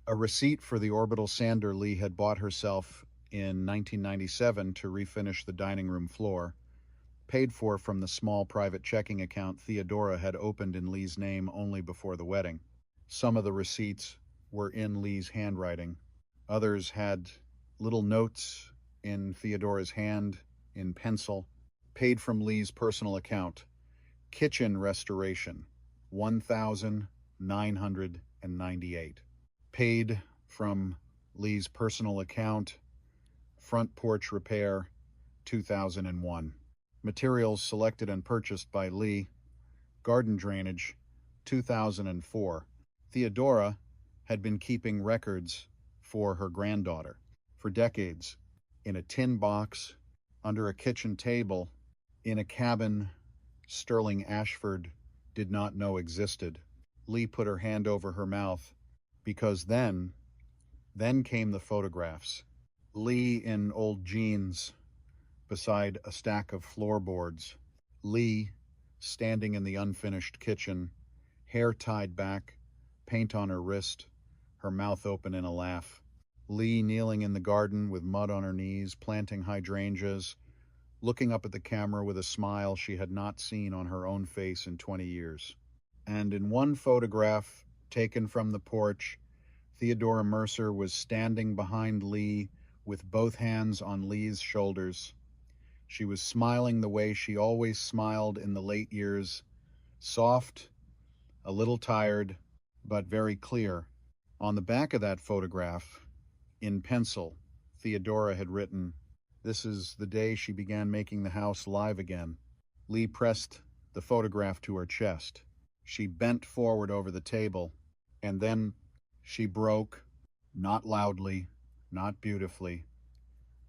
a receipt for the orbital sander Lee had bought herself in 1997 to refinish the dining room floor, paid for from the small private checking account Theodora had opened in Lee's name only before the wedding. Some of the receipts were in Lee's handwriting. Others had little notes in Theodora's hand, in pencil, paid from Lee's personal account. Kitchen restoration, $1,998. Paid from Lee's personal account. Front porch repair, 2001. Materials selected and purchased by Lee. Garden drainage, 2004. Theodora had been keeping records for her granddaughter for decades, in a tin box, under a kitchen table, in a cabin Sterling Ashford did not know existed. Lee put her hand over her mouth, because then came the photographs. Lee in old jeans beside a stack of floorboards. Lee standing in the unfinished kitchen, hair tied back, paint on her wrist, her mouth open in a laugh. Lee kneeling in the garden with mud on her knees, planting hydrangeas, looking up at the camera with a smile she had not seen on her own face in 20 years. And in one photograph taken from the porch, Theodora Mercer was standing behind Lee with both hands on Lee's shoulders. She was smiling the way she always smiled in the late years, soft, a little tired, but very clear. On the back of that photograph, in pencil, Theodora had written, "This is the day she began making the house live again." Lee pressed the photograph to her chest. She bent forward over the table, and then she broke, not loudly, not beautifully,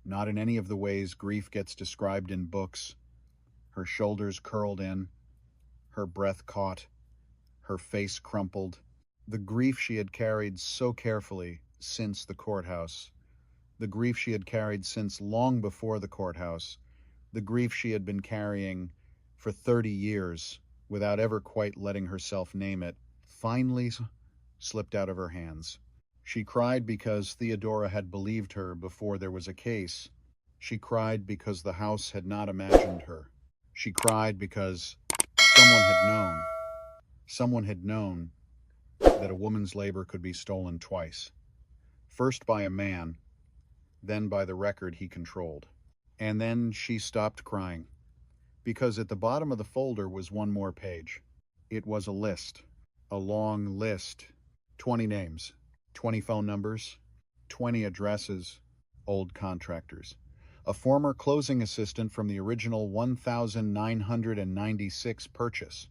not in any of the ways grief gets described in books. Her shoulders curled in, her breath caught, her face crumpled. The grief she had carried so carefully since the courthouse, the grief she had carried since long before the courthouse, the grief she had been carrying for 30 years without ever quite letting herself name it, finally slipped out of her hands. She cried because Theodora had believed her before there was a case. She cried because the house had not imagined her. She cried because someone had known that a woman's labor could be stolen twice. First by a man, then by the record he controlled. And then she stopped crying, because at the bottom of the folder was one more page. It was a list, a long list, 20 names, 20 phone numbers, 20 addresses, old contractors. A former closing assistant from the original 1996 purchase,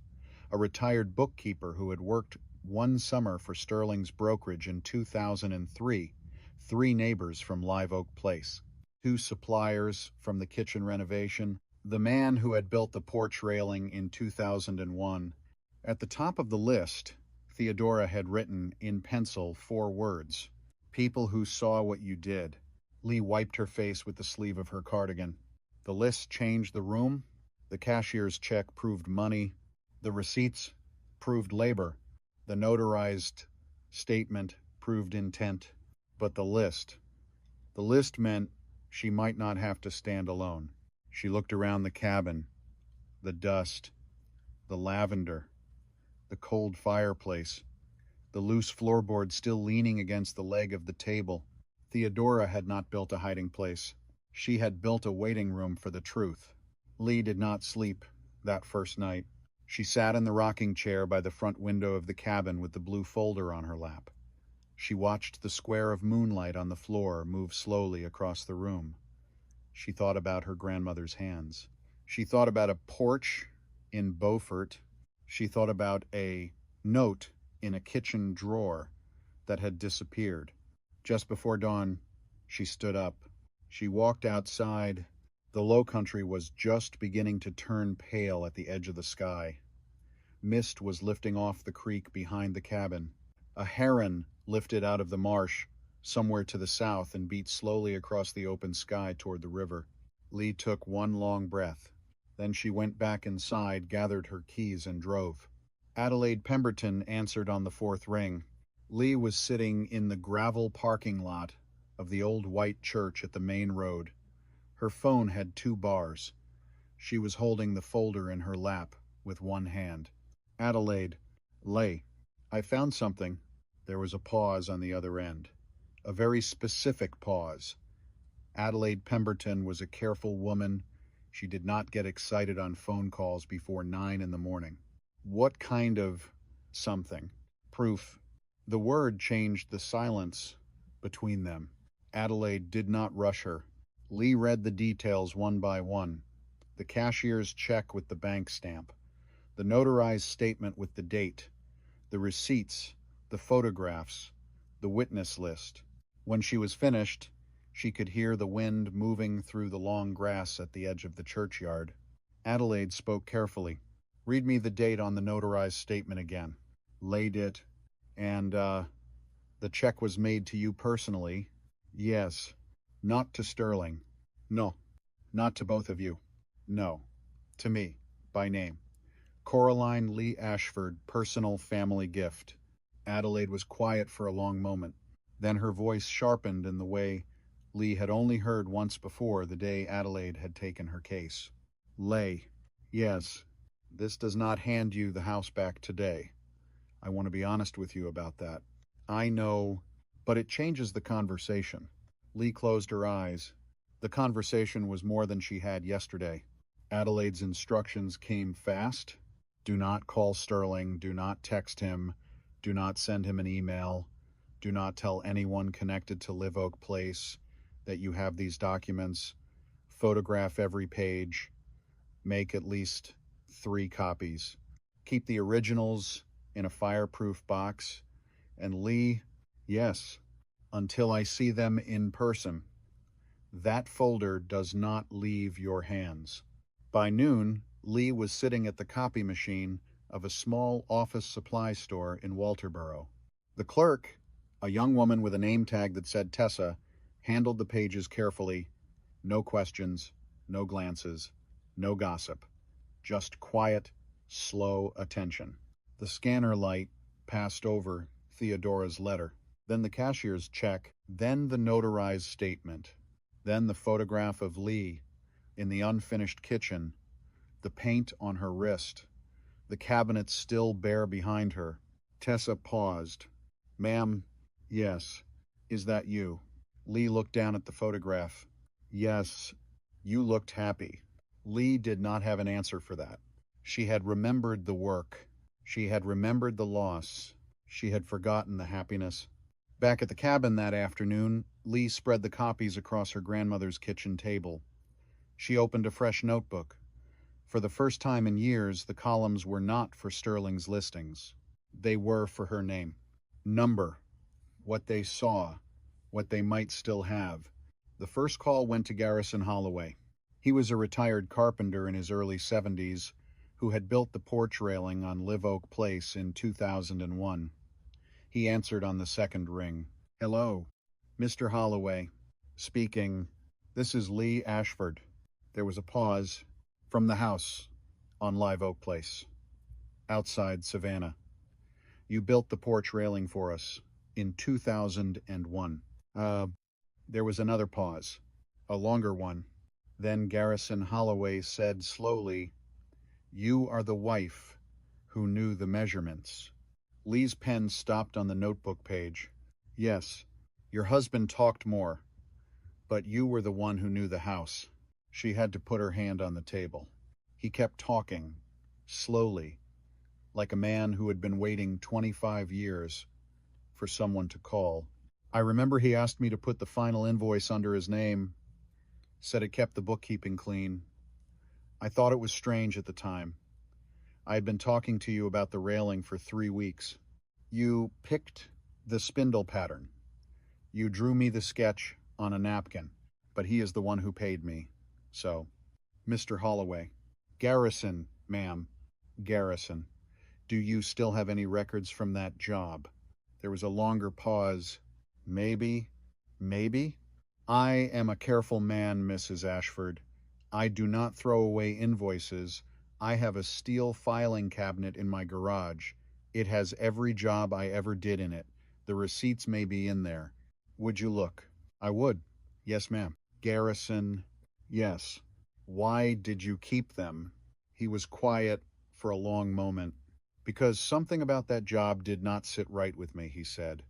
a retired bookkeeper who had worked one summer for Sterling's brokerage in 2003, 3 neighbors from Live Oak Place, 2 suppliers from the kitchen renovation, the man who had built the porch railing in 2001. At the top of the list, Theodora had written in pencil 4 words: People who saw what you did. Lee wiped her face with the sleeve of her cardigan. The list changed the room. The cashier's check proved money. The receipts proved labor. The notarized statement proved intent. But the list meant she might not have to stand alone. She looked around the cabin, the dust, the lavender, the cold fireplace, the loose floorboard still leaning against the leg of the table. Theodora had not built a hiding place. She had built a waiting room for the truth. Lee did not sleep that first night. She sat in the rocking chair by the front window of the cabin with the blue folder on her lap. She watched the square of moonlight on the floor move slowly across the room. She thought about her grandmother's hands. She thought about a porch in Beaufort. She thought about a note in a kitchen drawer that had disappeared. Just before dawn, she stood up. She walked outside. The low country was just beginning to turn pale at the edge of the sky. Mist was lifting off the creek behind the cabin. A heron lifted out of the marsh somewhere to the south and beat slowly across the open sky toward the river. Lee took one long breath. Then she went back inside, gathered her keys, and drove. Adelaide Pemberton answered on the fourth ring. Lee was sitting in the gravel parking lot of the old white church at the main road. Her phone had 2 bars. She was holding the folder in her lap with one hand. Adelaide, Lay, I found something. There was a pause on the other end. A very specific pause. Adelaide Pemberton was a careful woman. She did not get excited on phone calls before 9 in the morning. What kind of something? Proof. The word changed the silence between them. Adelaide did not rush her. Lee read the details one by one. The cashier's check with the bank stamp. The notarized statement with the date. The receipts. The photographs. The witness list. When she was finished, she could hear the wind moving through the long grass at the edge of the churchyard. Adelaide spoke carefully. Read me the date on the notarized statement again. Laid it. And, the check was made to you personally? Yes. Not to Sterling? No. Not to both of you? No. To me, by name. Coraline Lee Ashford, personal family gift. Adelaide was quiet for a long moment. Then her voice sharpened in the way Lee had only heard once before, the day Adelaide had taken her case. Lay. Yes. This does not hand you the house back today. I want to be honest with you about that. I know, but it changes the conversation. Lee closed her eyes. The conversation was more than she had yesterday. Adelaide's instructions came fast. Do not call Sterling. Do not text him. Do not send him an email. Do not tell anyone connected to Live Oak Place that you have these documents. Photograph every page. Make at least 3 copies. Keep the originals in a fireproof box. And Lee, yes, until I see them in person. That folder does not leave your hands. By noon, Lee was sitting at the copy machine of a small office supply store in Walterboro. The clerk, a young woman with a name tag that said Tessa, handled the pages carefully. No questions, no glances, no gossip. Just quiet, slow attention. The scanner light passed over Theodora's letter, then the cashier's check, then the notarized statement, then the photograph of Lee in the unfinished kitchen, the paint on her wrist, the cabinet still bare behind her. Tessa paused. Ma'am, yes. Is that you? Lee looked down at the photograph. Yes, you looked happy. Lee did not have an answer for that. She had remembered the work. She had remembered the loss. She had forgotten the happiness. Back at the cabin that afternoon, Lee spread the copies across her grandmother's kitchen table. She opened a fresh notebook. For the first time in years, the columns were not for Sterling's listings. They were for her name. Number, what they saw, what they might still have. The first call went to Garrison Holloway. He was a retired carpenter in his early 70s who had built the porch railing on Live Oak Place in 2001. He answered on the second ring. Hello. Mr. Holloway, speaking. This is Lee Ashford. There was a pause. From the house on Live Oak Place, outside Savannah. You built the porch railing for us in 2001. Uh, there was another pause, a longer one. Then Garrison Holloway said slowly, "You are the wife who knew the measurements." Lee's pen stopped on the notebook page. "Yes, your husband talked more, but you were the one who knew the house." She had to put her hand on the table. He kept talking, slowly, like a man who had been waiting 25 years for someone to call. "I remember he asked me to put the final invoice under his name, said it kept the bookkeeping clean. I thought it was strange at the time. I had been talking to you about the railing for 3 weeks. You picked the spindle pattern. You drew me the sketch on a napkin, but he is the one who paid me. So, Mr. Holloway." "Garrison, ma'am. Garrison. Do you still have any records from that job?" There was a longer pause. "Maybe. Maybe? I am a careful man, Mrs. Ashford. I do not throw away invoices. I have a steel filing cabinet in my garage. It has every job I ever did in it. The receipts may be in there. Would you look?" "I would. Yes, ma'am." "Garrison." "Yes. Why did you keep them?" He was quiet for a long moment. "Because something about that job did not sit right with me," he said.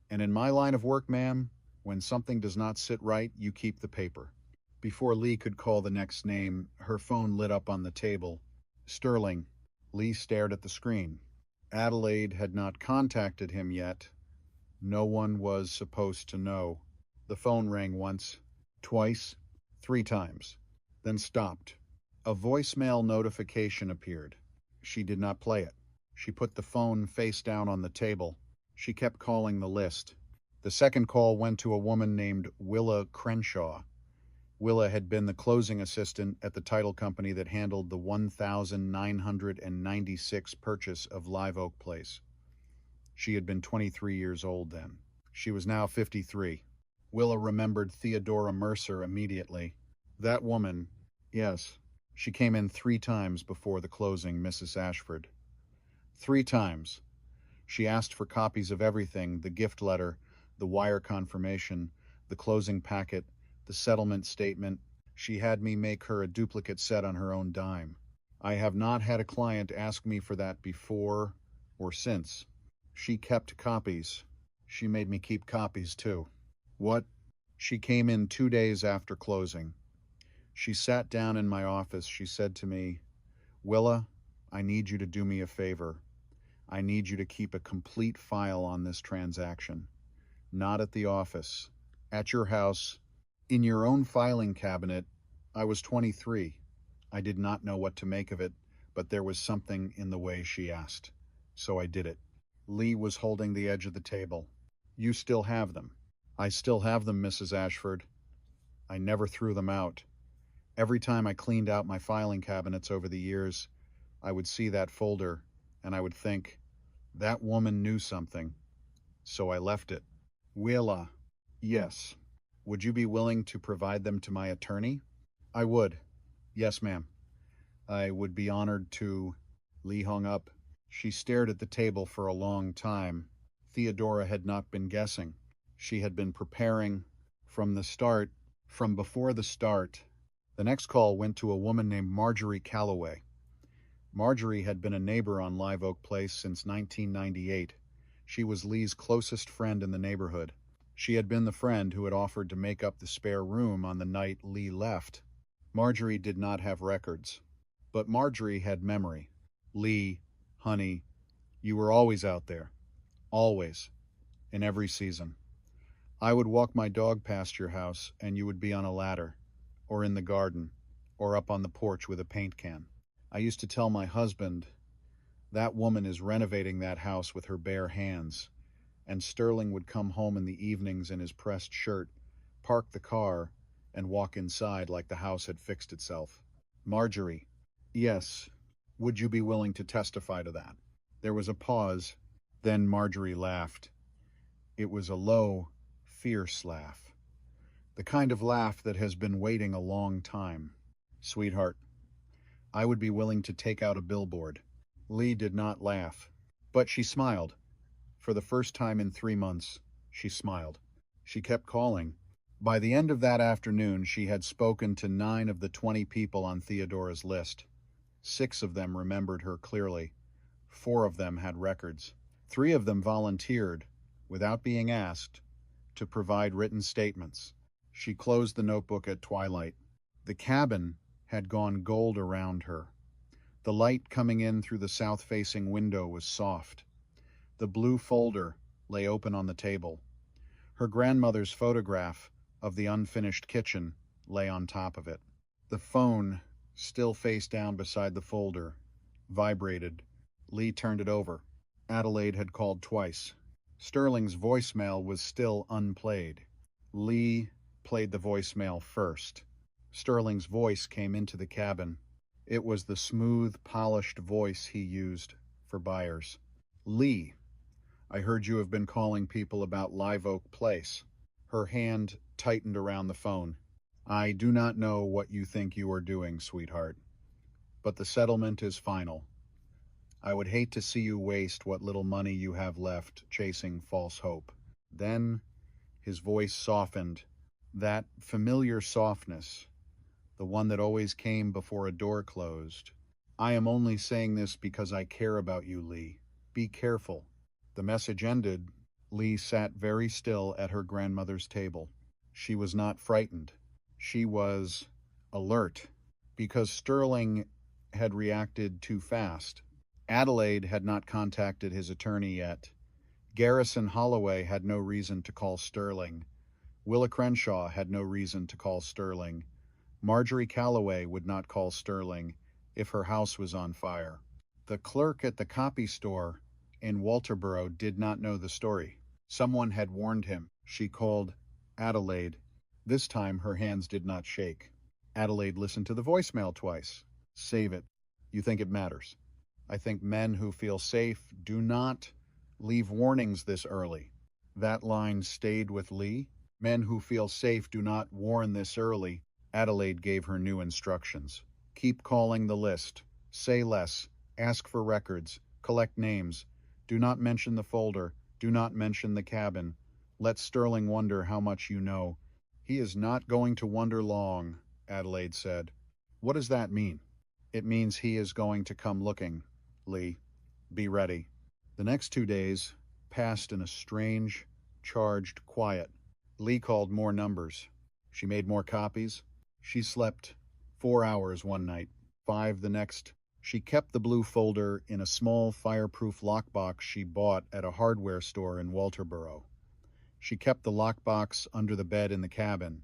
"And in my line of work, ma'am, when something does not sit right, you keep the paper." Before Lee could call the next name, her phone lit up on the table. "Sterling." Lee stared at the screen. Adelaide had not contacted him yet. No one was supposed to know. The phone rang once, twice, 3 times, then stopped. A voicemail notification appeared. She did not play it. She put the phone face down on the table. She kept calling the list. The second call went to a woman named Willa Crenshaw. Willa had been the closing assistant at the title company that handled the 1,996 purchase of Live Oak Place. She had been 23 years old then. She was now 53. Willa remembered Theodora Mercer immediately. That woman, yes. She came in 3 times before the closing, Mrs. Ashford. 3 times. She asked for copies of everything: the gift letter, the wire confirmation, the closing packet, the settlement statement. She had me make her a duplicate set on her own dime. I have not had a client ask me for that before or since. She kept copies. She made me keep copies too. What? She came in 2 days after closing. She sat down in my office. She said to me, "Willa, I need you to do me a favor. I need you to keep a complete file on this transaction. Not at the office. At your house. In your own filing cabinet." I was 23. I did not know what to make of it, but there was something in the way she asked. So I did it. Lee was holding the edge of the table. "You still have them?" "I still have them, Mrs. Ashford. I never threw them out. Every time I cleaned out my filing cabinets over the years, I would see that folder, and I would think, that woman knew something. So I left it." "Willa." "Yes. Would you be willing to provide them to my attorney?" "I would. Yes, ma'am. I would be honored to." Lee hung up. She stared at the table for a long time. Theodora had not been guessing. She had been preparing from the start, from before the start. The next call went to a woman named Marjorie Calloway. Marjorie had been a neighbor on Live Oak Place since 1998. She was Lee's closest friend in the neighborhood. She had been the friend who had offered to make up the spare room on the night Lee left. Marjorie did not have records, but Marjorie had memory. "Lee, honey, you were always out there. Always. In every season. I would walk my dog past your house, and you would be on a ladder, or in the garden, or up on the porch with a paint can. I used to tell my husband, that woman is renovating that house with her bare hands." And Sterling would come home in the evenings in his pressed shirt, park the car, and walk inside like the house had fixed itself. "Marjorie." "Yes. Would you be willing to testify to that?" There was a pause. Then Marjorie laughed. It was a low, fierce laugh. The kind of laugh that has been waiting a long time. Sweetheart, I would be willing to take out a billboard. Lee did not laugh, but she smiled. For the first time in 3 months, she smiled. She kept calling. By the end of that afternoon, she had spoken to 9 of the 20 people on Theodora's list. 6 of them remembered her clearly. 4 of them had records. 3 of them volunteered, without being asked, to provide written statements. She closed the notebook at twilight. The cabin had gone gold around her. The light coming in through the south-facing window was soft. The blue folder lay open on the table. Her grandmother's photograph of the unfinished kitchen lay on top of it. The phone, still face down beside the folder, vibrated. Lee turned it over. Adelaide had called twice. Sterling's voicemail was still unplayed. Lee played the voicemail first. Sterling's voice came into the cabin. It was the smooth, polished voice he used for buyers. Lee, I heard you have been calling people about Live Oak Place. Her hand tightened around the phone. I do not know what you think you are doing, sweetheart, but the settlement is final. I would hate to see you waste what little money you have left chasing false hope. Then his voice softened, that familiar softness, the one that always came before a door closed. I am only saying this because I care about you, Lee. Be careful. The message ended. Lee sat very still at her grandmother's table. She was not frightened. She was alert, because Sterling had reacted too fast. Adelaide had not contacted his attorney yet. Garrison Holloway had no reason to call Sterling. Willa Crenshaw had no reason to call Sterling. Marjorie Calloway would not call Sterling if her house was on fire. The clerk at the copy store in Walterboro did not know the story. Someone had warned him. She called Adelaide. This time her hands did not shake. Adelaide listened to the voicemail twice. Save it. You think it matters. I think men who feel safe do not leave warnings this early. That line stayed with Lee. Men who feel safe do not warn this early. Adelaide gave her new instructions. Keep calling the list. Say less. Ask for records. Collect names. Do not mention the folder. Do not mention the cabin. Let Sterling wonder how much you know. He is not going to wonder long, Adelaide said. What does that mean? It means he is going to come looking, Lee. Be ready. The next 2 days passed in a strange, charged quiet. Lee called more numbers. She made more copies. She slept 4 hours one night, 5 the next. She kept the blue folder in a small fireproof lockbox she bought at a hardware store in Walterboro. She kept the lockbox under the bed in the cabin.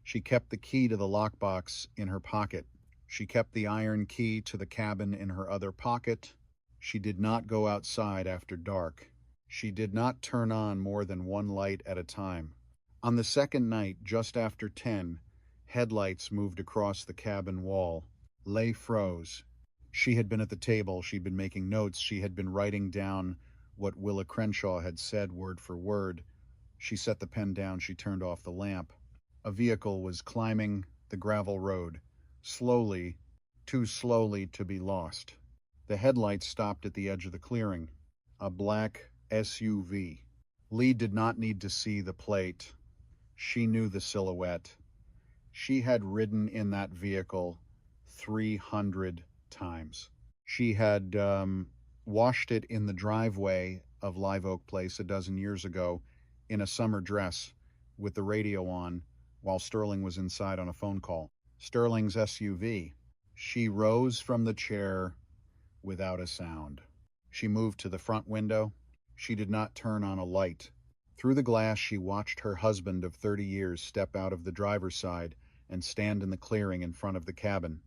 She kept the key to the lockbox in her pocket. She kept the iron key to the cabin in her other pocket. She did not go outside after dark. She did not turn on more than one light at a time. On the second night, just after 10, headlights moved across the cabin wall. Leigh froze. She had been at the table. She'd been making notes. She had been writing down what Willa Crenshaw had said word for word. She set the pen down. She turned off the lamp. A vehicle was climbing the gravel road, slowly, too slowly to be lost. The headlights stopped at the edge of the clearing. A black SUV. Lee did not need to see the plate. She knew the silhouette. She had ridden in that vehicle 300 times. She had washed it in the driveway of Live Oak Place a dozen years ago in a summer dress with the radio on while Sterling was inside on a phone call. Sterling's SUV. She rose from the chair without a sound. She moved to the front window. She did not turn on a light. Through the glass, she watched her husband of 30 years step out of the driver's side and stand in the clearing in front of the cabin.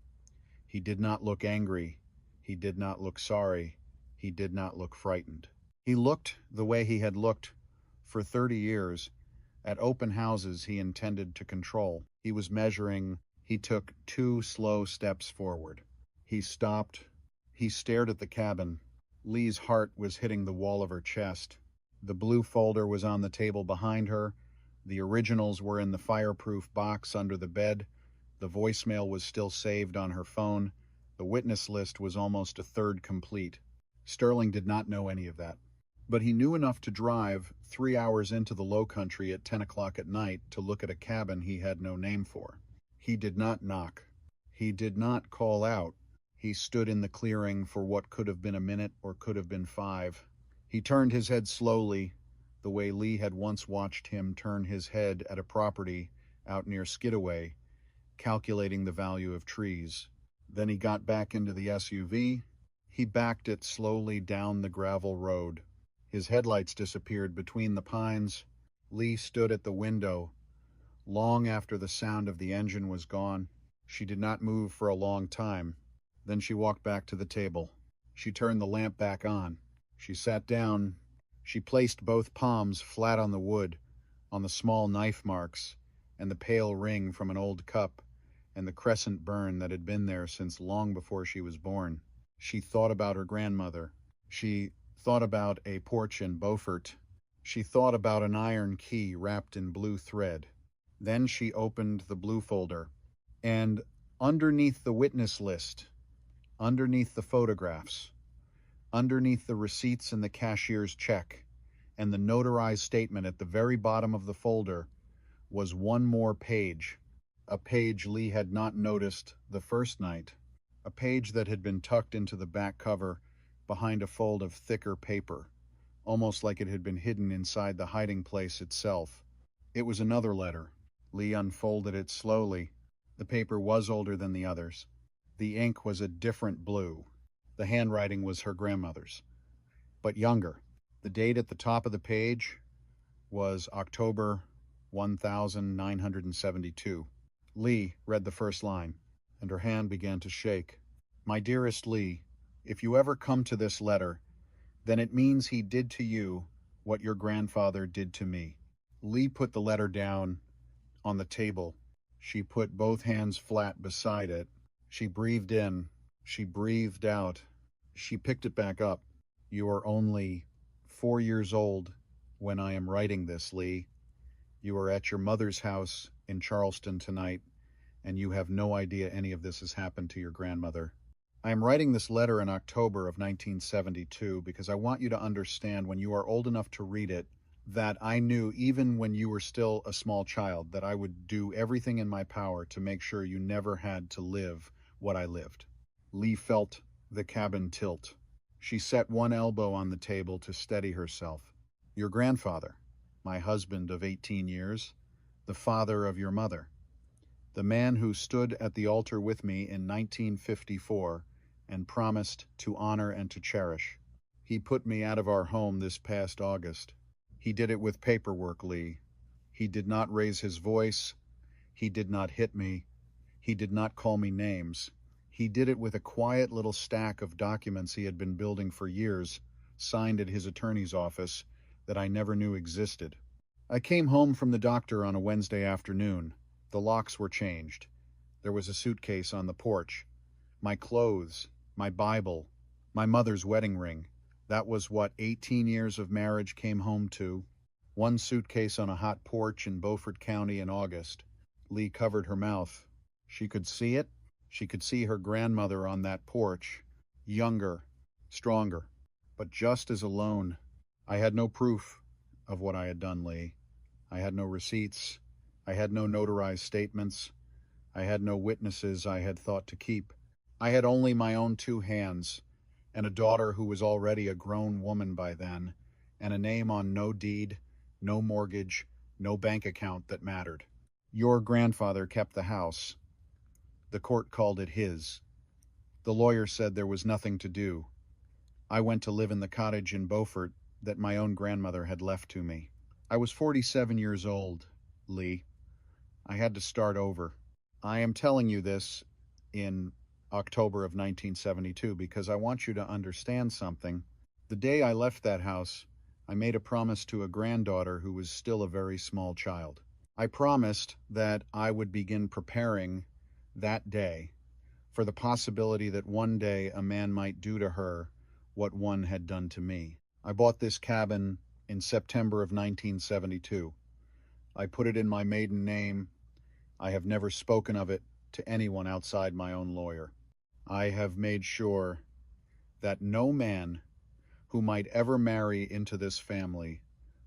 He did not look angry. He did not look sorry. He did not look frightened. He looked the way he had looked for 30 years at open houses he intended to control. He was measuring. He took 2 slow steps forward. He stopped. He stared at the cabin. Lee's heart was hitting the wall of her chest. The blue folder was on the table behind her. The originals were in the fireproof box under the bed. The voicemail was still saved on her phone. The witness list was almost a third complete. Sterling did not know any of that. But he knew enough to drive 3 hours into the Low Country at 10 o'clock at night to look at a cabin he had no name for. He did not knock. He did not call out. He stood in the clearing for what could have been a minute or could have been 5. He turned his head slowly, the way Lee had once watched him turn his head at a property out near Skidaway, calculating the value of trees. Then he got back into the SUV. He backed it slowly down the gravel road. His headlights disappeared between the pines. Lee stood at the window. Long after the sound of the engine was gone, she did not move for a long time. Then she walked back to the table. She turned the lamp back on. She sat down. She placed both palms flat on the wood, on the small knife marks, and the pale ring from an old cup, and the crescent burn that had been there since long before she was born. She thought about her grandmother. She thought about a porch in Beaufort. She thought about an iron key wrapped in blue thread. Then she opened the blue folder, and underneath the witness list, underneath the photographs, underneath the receipts and the cashier's check, and the notarized statement at the very bottom of the folder, was one more page, a page Lee had not noticed the first night, a page that had been tucked into the back cover behind a fold of thicker paper, almost like it had been hidden inside the hiding place itself. It was another letter. Lee unfolded it slowly. The paper was older than the others. The ink was a different blue. The handwriting was her grandmother's, but younger. The date at the top of the page was October 1972. Lee read the first line, and her hand began to shake. "My dearest Lee, if you ever come to this letter, then it means he did to you what your grandfather did to me." Lee put the letter down on the table. She put both hands flat beside it. She breathed in. She breathed out. She picked it back up. "You are only 4 years old when I am writing this, Lee. You are at your mother's house in Charleston tonight, and you have no idea any of this has happened to your grandmother. I am writing this letter in October of 1972 because I want you to understand when you are old enough to read it that I knew even when you were still a small child that I would do everything in my power to make sure you never had to live what I lived." Lee felt the cabin tilt. She set one elbow on the table to steady herself. "Your grandfather, my husband of 18 years, the father of your mother, the man who stood at the altar with me in 1954 and promised to honor and to cherish. He put me out of our home this past August. He did it with paperwork, Lee. He did not raise his voice. He did not hit me. He did not call me names. He did it with a quiet little stack of documents he had been building for years, signed at his attorney's office, that I never knew existed. I came home from the doctor on a Wednesday afternoon. The locks were changed. There was a suitcase on the porch. My clothes, my Bible, my mother's wedding ring. That was what 18 years of marriage came home to. One suitcase on a hot porch in Beaufort County in August. Lee covered her mouth. She could see it. She could see her grandmother on that porch, younger, stronger, but just as alone. I had no proof of what I had done, Lee. I had no receipts. I had no notarized statements. I had no witnesses I had thought to keep. I had only my own 2 hands, and a daughter who was already a grown woman by then, and a name on no deed, no mortgage, no bank account that mattered. Your grandfather kept the house. The court called it his. The lawyer said there was nothing to do. I went to live in the cottage in Beaufort that my own grandmother had left to me. I was 47 years old, Lee. I had to start over. I am telling you this in October of 1972 because I want you to understand something. The day I left that house, I made a promise to a granddaughter who was still a very small child. I promised that I would begin preparing that day for the possibility that one day a man might do to her what one had done to me. I bought this cabin in September of 1972. I put it in my maiden name. I have never spoken of it to anyone outside my own lawyer. I have made sure that no man who might ever marry into this family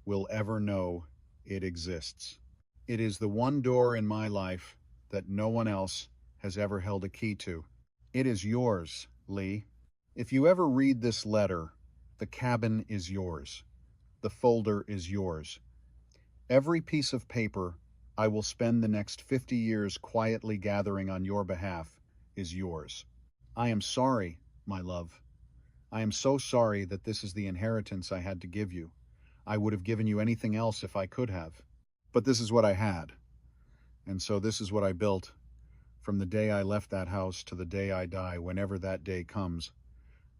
will ever know it exists. It is the one door in my life that no one else has ever held a key to. It is yours, Lee. If you ever read this letter, the cabin is yours. The folder is yours. Every piece of paper I will spend the next 50 years quietly gathering on your behalf is yours. I am sorry, my love. I am so sorry that this is the inheritance I had to give you. I would have given you anything else if I could have. But this is what I had. And so this is what I built. From the day I left that house to the day I die, whenever that day comes,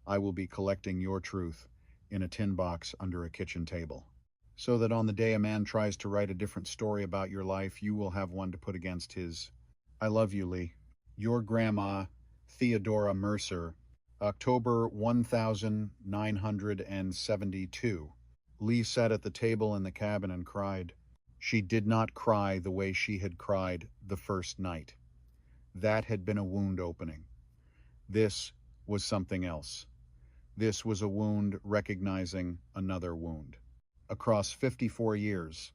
I will be collecting your truth in a tin box under a kitchen table. So that on the day a man tries to write a different story about your life, you will have one to put against his. I love you, Lee. Your grandma, Theodora Mercer, October 1972. Lee sat at the table in the cabin and cried. She did not cry the way she had cried the first night. That had been a wound opening. This was something else. This was a wound recognizing another wound. Across 54 years,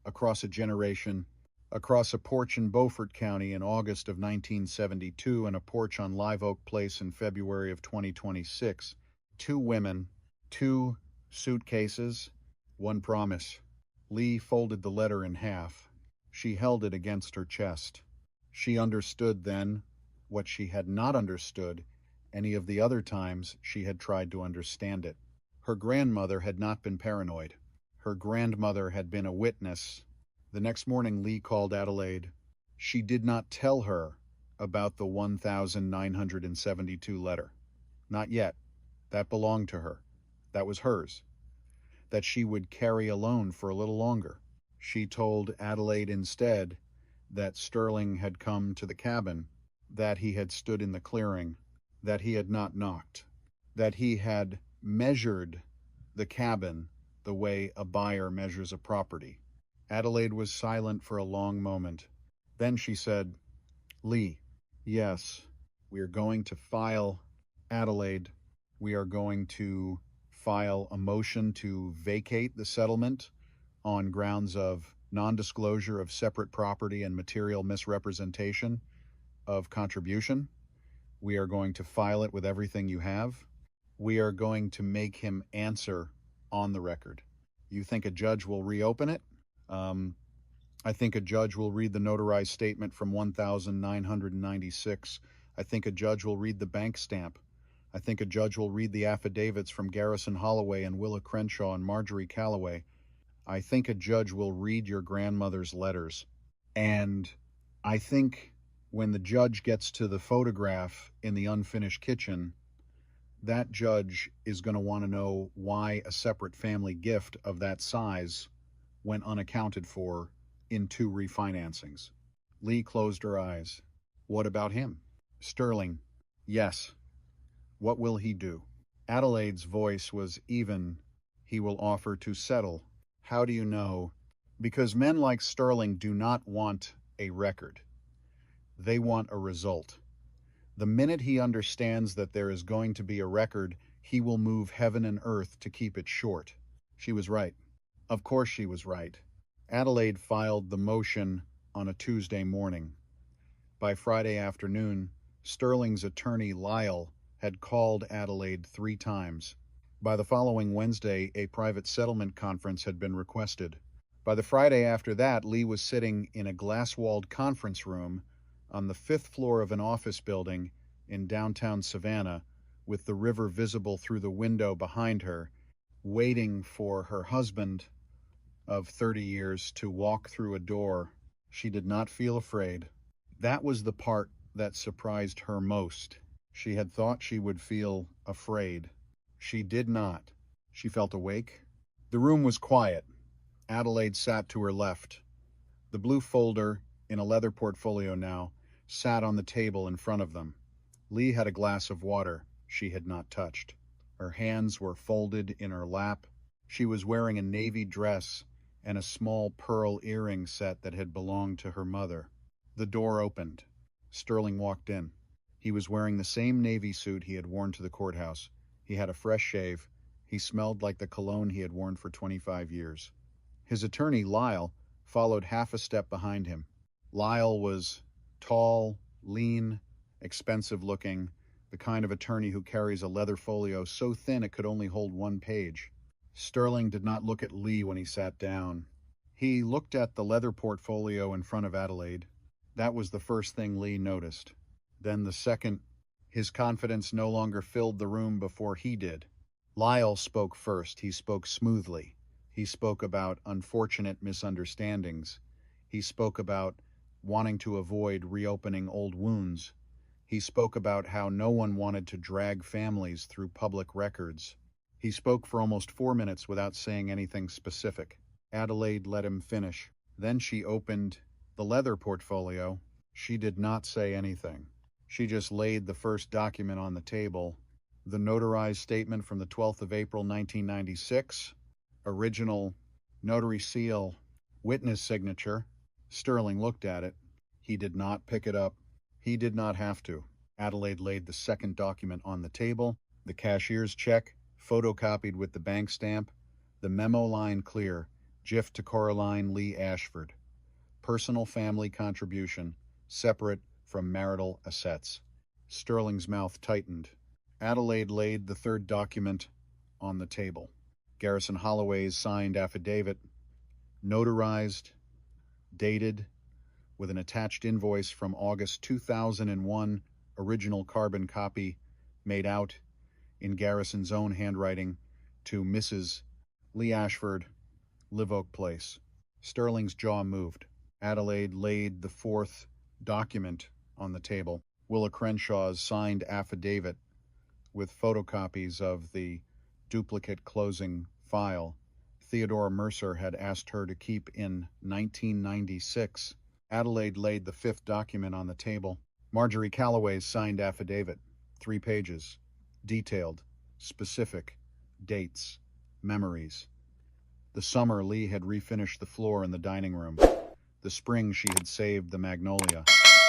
across a generation, across a porch in Beaufort County in August of 1972 and a porch on Live Oak Place in February of 2026, two women, two suitcases, one promise. Lee folded the letter in half. She held it against her chest. She understood then what she had not understood any of the other times she had tried to understand it. Her grandmother had not been paranoid. Her grandmother had been a witness. The next morning, Lee called Adelaide. She did not tell her about the 1972 letter. Not yet. That belonged to her. That was hers. That she would carry alone for a little longer. She told Adelaide instead that Sterling had come to the cabin, that he had stood in the clearing, that he had not knocked, that he had measured the cabin the way a buyer measures a property. Adelaide was silent for a long moment. Then she said, Lee, yes, we are going to file, Adelaide, we are going to file a motion to vacate the settlement on grounds of non-disclosure of separate property and material misrepresentation of contribution. We are going to file it with everything you have. We are going to make him answer on the record. You think a judge will reopen it? I think a judge will read the notarized statement from 1996. I think a judge will read the bank stamp. I think a judge will read the affidavits from Garrison Holloway and Willa Crenshaw and Marjorie Calloway. I think a judge will read your grandmother's letters. And I think when the judge gets to the photograph in the unfinished kitchen, that judge is going to want to know why a separate family gift of that size went unaccounted for in two refinancings. Lee closed her eyes. What about him? Sterling. Yes. What will he do? Adelaide's voice was even. He will offer to settle. How do you know? Because men like Sterling do not want a record. They want a result. The minute he understands that there is going to be a record, he will move heaven and earth to keep it short. She was right. Of course she was right. Adelaide filed the motion on a Tuesday morning. By Friday afternoon, Sterling's attorney Lyle had called Adelaide 3 times. By the following Wednesday, a private settlement conference had been requested. By the Friday after that, Lee was sitting in a glass-walled conference room on the 5th floor of an office building in downtown Savannah, with the river visible through the window behind her, waiting for her husband of 30 years to walk through a door. She did not feel afraid. That was the part that surprised her most. She had thought she would feel afraid. She did not. She felt awake. The room was quiet. Adelaide sat to her left. The blue folder, in a leather portfolio now, sat on the table in front of them. Lee had a glass of water she had not touched. Her hands were folded in her lap. She was wearing a navy dress and a small pearl earring set that had belonged to her mother. The door opened. Sterling walked in. He was wearing the same navy suit he had worn to the courthouse. He had a fresh shave. He smelled like the cologne he had worn for 25 years. His attorney, Lyle, followed half a step behind him. Lyle was tall, lean, expensive-looking, the kind of attorney who carries a leather folio so thin it could only hold one page. Sterling did not look at Lee when he sat down. He looked at the leather portfolio in front of Adelaide. That was the first thing Lee noticed. Then the second. His confidence no longer filled the room before he did. Lyle spoke first. He spoke smoothly. He spoke about unfortunate misunderstandings. He spoke about wanting to avoid reopening old wounds. He spoke about how no one wanted to drag families through public records. He spoke for almost 4 minutes without saying anything specific. Adelaide let him finish. Then she opened the leather portfolio. She did not say anything. She just laid the first document on the table. The notarized statement from the 12th of April, 1996. Original notary seal, witness signature. Sterling looked at it. He did not pick it up. He did not have to. Adelaide laid the second document on the table. The cashier's check, photocopied with the bank stamp. The memo line clear. GIF to Coraline Lee Ashford. Personal family contribution, separate from marital assets. Sterling's mouth tightened. Adelaide laid the third document on the table. Garrison Holloway's signed affidavit, notarized, dated, with an attached invoice from August 2001, original carbon copy made out in Garrison's own handwriting to Mrs. Lee Ashford, Live Oak Place. Sterling's jaw moved. Adelaide laid the fourth document on the table. Willa Crenshaw's signed affidavit with photocopies of the duplicate closing file Theodora Mercer had asked her to keep in 1996. Adelaide laid the fifth document on the table. Marjorie Calloway's signed affidavit, 3 pages, detailed, specific, dates, memories. The summer Lee had refinished the floor in the dining room. The spring she had saved the magnolia.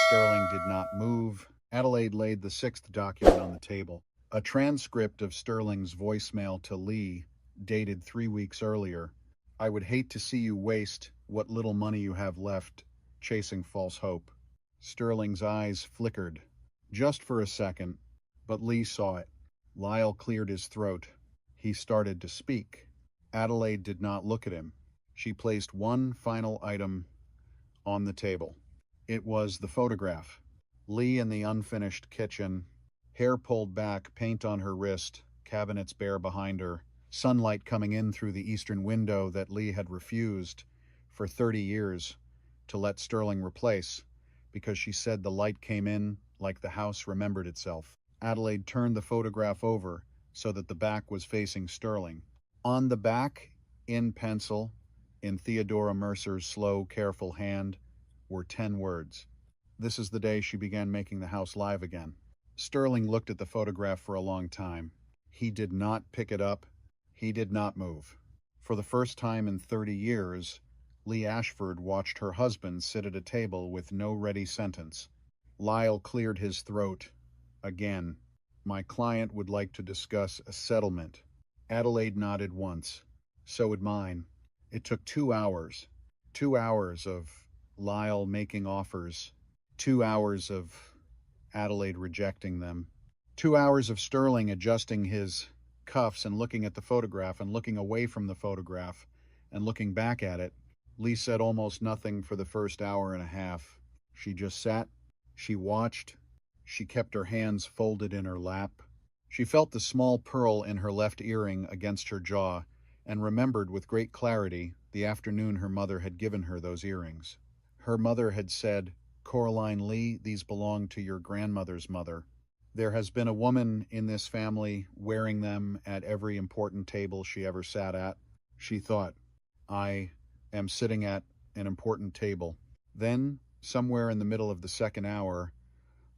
Sterling did not move. Adelaide laid the sixth document on the table. A transcript of Sterling's voicemail to Lee, dated 3 weeks earlier. I would hate to see you waste what little money you have left chasing false hope. Sterling's eyes flickered, just for a second, but Lee saw it. Lyle cleared his throat. He started to speak. Adelaide did not look at him. She placed one final item on the table. It was the photograph. Lee in the unfinished kitchen, hair pulled back, paint on her wrist, cabinets bare behind her, sunlight coming in through the eastern window that Lee had refused for 30 years to let Sterling replace, because she said the light came in like the house remembered itself. Adelaide turned the photograph over so that the back was facing Sterling. On the back, in pencil, in Theodora Mercer's slow, careful hand, were 10 words. This is the day she began making the house live again. Sterling looked at the photograph for a long time. He did not pick it up. He did not move. For the first time in 30 years, Lee Ashford watched her husband sit at a table with no ready sentence. Lyle cleared his throat. Again, my client would like to discuss a settlement. Adelaide nodded once. So would mine. It took 2 hours. 2 hours of Lyle making offers. 2 hours of Adelaide rejecting them. 2 hours of Sterling adjusting his cuffs and looking at the photograph and looking away from the photograph and looking back at it. Lee said almost nothing for the first hour and a half. She just sat. She watched. She kept her hands folded in her lap. She felt the small pearl in her left earring against her jaw and remembered with great clarity the afternoon her mother had given her those earrings. Her mother had said, Coraline Lee, these belong to your grandmother's mother. There has been a woman in this family wearing them at every important table she ever sat at. She thought, I am sitting at an important table. Then, somewhere in the middle of the second hour,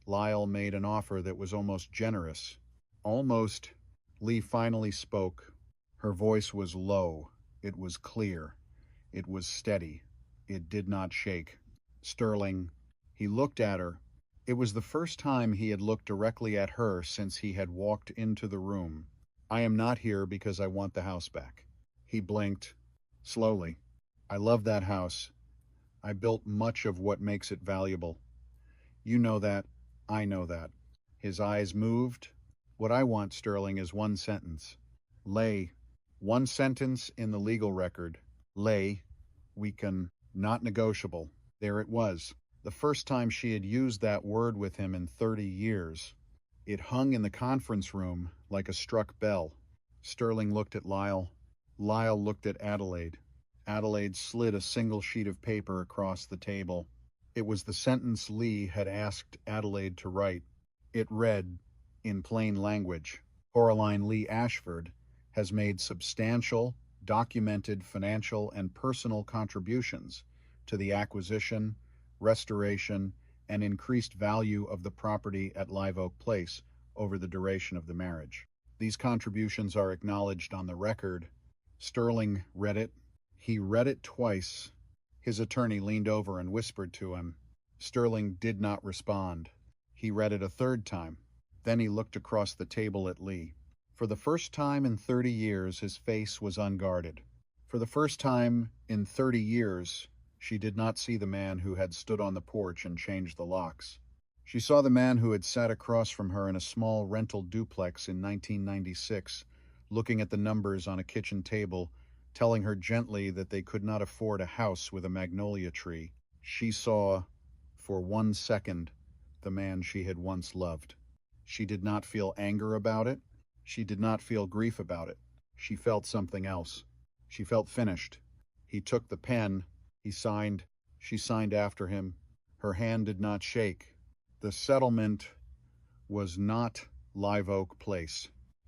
Lyle made an offer that was almost generous. Almost. Lee finally spoke. Her voice was low. It was clear. It was steady. It did not shake. Sterling, he looked at her. It was the first time he had looked directly at her since he had walked into the room. I am not here because I want the house back. He blinked. Slowly. I love that house. I built much of what makes it valuable. You know that. I know that. His eyes moved. What I want, Sterling, is one sentence. Lay. One sentence in the legal record. Lay. We can. Not negotiable. There it was. The first time she had used that word with him in 30 years. It hung in the conference room like a struck bell. Sterling looked at Lyle. Lyle looked at Adelaide. Adelaide slid a single sheet of paper across the table. It was the sentence Lee had asked Adelaide to write. It read, in plain language, Coraline Lee Ashford has made substantial, documented financial and personal contributions to the acquisition, restoration, and increased value of the property at Live Oak Place over the duration of the marriage. These contributions are acknowledged on the record. Sterling read it. He read it twice. His attorney leaned over and whispered to him. Sterling did not respond. He read it a third time. Then he looked across the table at Lee. For the first time in 30 years, his face was unguarded. For the first time in 30 years, she did not see the man who had stood on the porch and changed the locks. She saw the man who had sat across from her in a small rental duplex in 1996, looking at the numbers on a kitchen table, telling her gently that they could not afford a house with a magnolia tree. She saw, for 1 second, the man she had once loved. She did not feel anger about it. She did not feel grief about it. She felt something else. She felt finished. He took the pen. He signed. She signed after him. Her hand did not shake. The settlement was not Live Oak Place.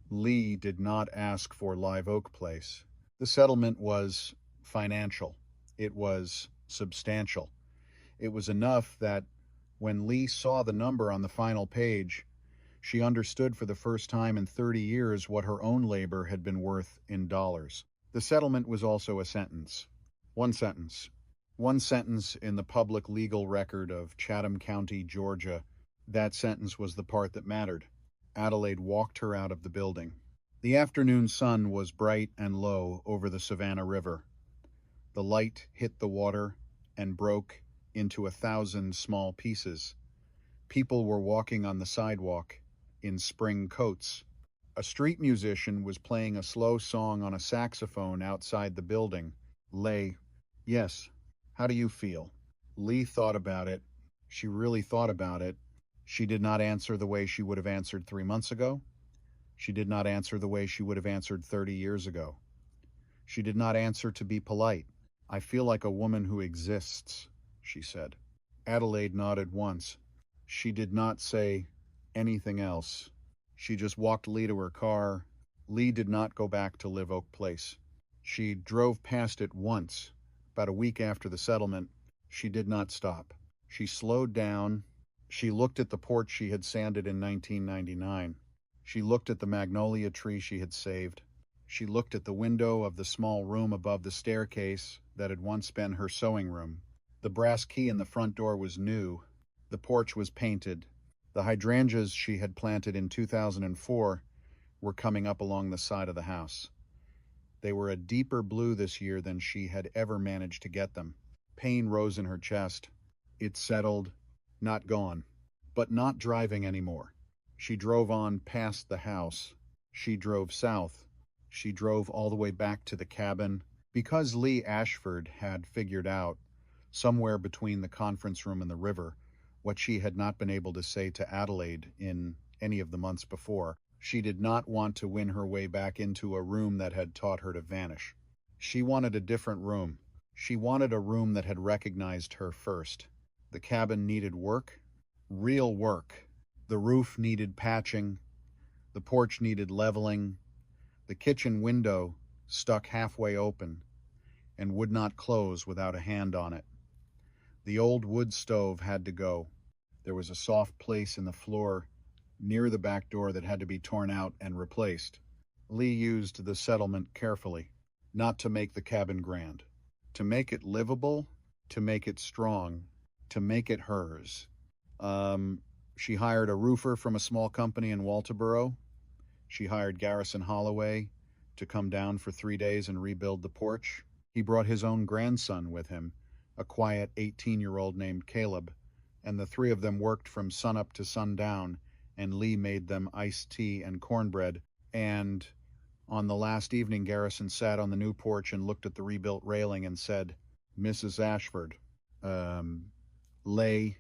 Lee did not ask for Live Oak Place. The settlement was financial. It was substantial. It was enough that when Lee saw the number on the final page, she understood for the first time in 30 years what her own labor had been worth in dollars. The settlement was also a sentence. One sentence. One sentence in the public legal record of Chatham County, Georgia. That sentence was the part that mattered. Adelaide walked her out of the building. The afternoon sun was bright and low over the Savannah River. The light hit the water and broke into 1,000 small pieces. People were walking on the sidewalk in spring coats. A street musician was playing a slow song on a saxophone outside the building. Lay. Yes. How do you feel? Lee thought about it. She really thought about it. She did not answer the way she would have answered 3 months ago. She did not answer the way she would have answered 30 years ago. She did not answer to be polite. I feel like a woman who exists, she said. Adelaide nodded once. She did not say anything else. She just walked Lee to her car. Lee did not go back to Live Oak Place. She drove past it once, about a week after the settlement. She did not stop. She slowed down. She looked at the porch she had sanded in 1999. She looked at the magnolia tree she had saved. She looked at the window of the small room above the staircase that had once been her sewing room. The brass key in the front door was new. The porch was painted. The hydrangeas she had planted in 2004 were coming up along the side of the house. They were a deeper blue this year than she had ever managed to get them. Pain rose in her chest. It settled, not gone, but not driving anymore. She drove on past the house. She drove south. She drove all the way back to the cabin. Because Lee Ashford had figured out, somewhere between the conference room and the river, what she had not been able to say to Adelaide in any of the months before, she did not want to win her way back into a room that had taught her to vanish. She wanted a different room. She wanted a room that had recognized her first. The cabin needed work, real work. The roof needed patching. The porch needed leveling. The kitchen window stuck halfway open and would not close without a hand on it. The old wood stove had to go. There was a soft place in the floor near the back door that had to be torn out and replaced. Lee used the settlement carefully, not to make the cabin grand, to make it livable, to make it strong, to make it hers. Um, she hired a roofer from a small company in Walterboro. She hired Garrison Holloway to come down for 3 days and rebuild the porch. He brought his own grandson with him, a quiet 18-year-old named Caleb, and the three of them worked from sunup to sundown, and Lee made them iced tea and cornbread. And on the last evening, Garrison sat on the new porch and looked at the rebuilt railing and said, "Mrs. Ashford, um, Lee,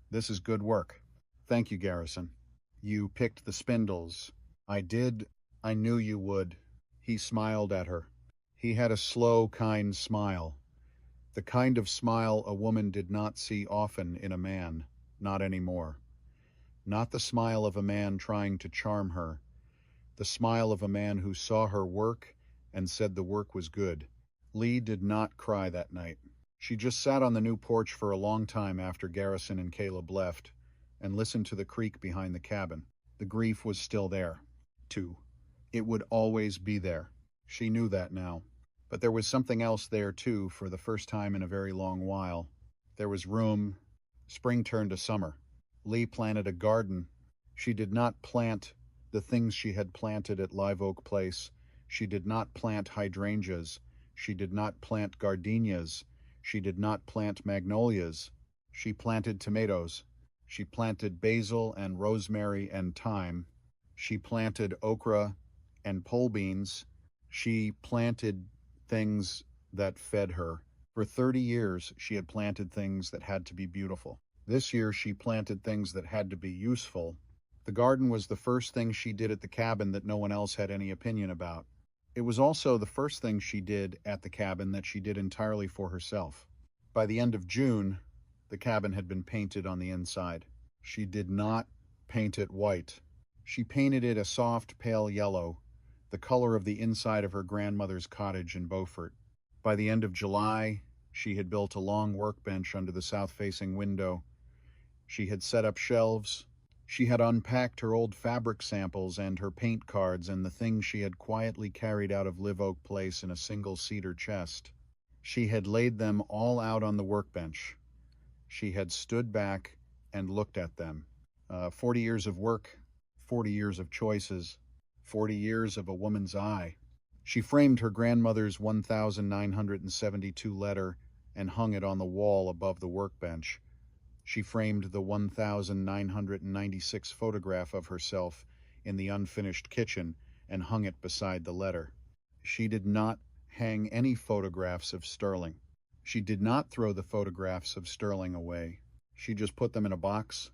this is good work. Thank you, Garrison. You picked the spindles. I did. I knew you would." He smiled at her. He had a slow, kind smile. The kind of smile a woman did not see often in a man, not anymore. Not the smile of a man trying to charm her, the smile of a man who saw her work and said the work was good. Lee did not cry that night. She just sat on the new porch for a long time after Garrison and Caleb left and listened to the creak behind the cabin. The grief was still there, too. It would always be there. She knew that now. But there was something else there, too, for the first time in a very long while. There was room. Spring turned to summer. Lee planted a garden. She did not plant the things she had planted at Live Oak Place. She did not plant hydrangeas. She did not plant gardenias. She did not plant magnolias. She planted tomatoes. She planted basil and rosemary and thyme. She planted okra and pole beans. She planted things that fed her. For 30 years, she had planted things that had to be beautiful. This year, she planted things that had to be useful. The garden was the first thing she did at the cabin that no one else had any opinion about. It was also the first thing she did at the cabin that she did entirely for herself. By the end of June, the cabin had been painted on the inside. She did not paint it white. She painted it a soft, pale yellow, the color of the inside of her grandmother's cottage in Beaufort. By the end of July, she had built a long workbench under the south-facing window. She had set up shelves. She had unpacked her old fabric samples and her paint cards and the things she had quietly carried out of Live Oak Place in a single cedar chest. She had laid them all out on the workbench. She had stood back and looked at them. 40 years of work, 40 years of choices, 40 years of a woman's eye. She framed her grandmother's 1972 letter and hung it on the wall above the workbench. She framed the 1996 photograph of herself in the unfinished kitchen and hung it beside the letter. She did not hang any photographs of Sterling. She did not throw the photographs of Sterling away. She just put them in a box.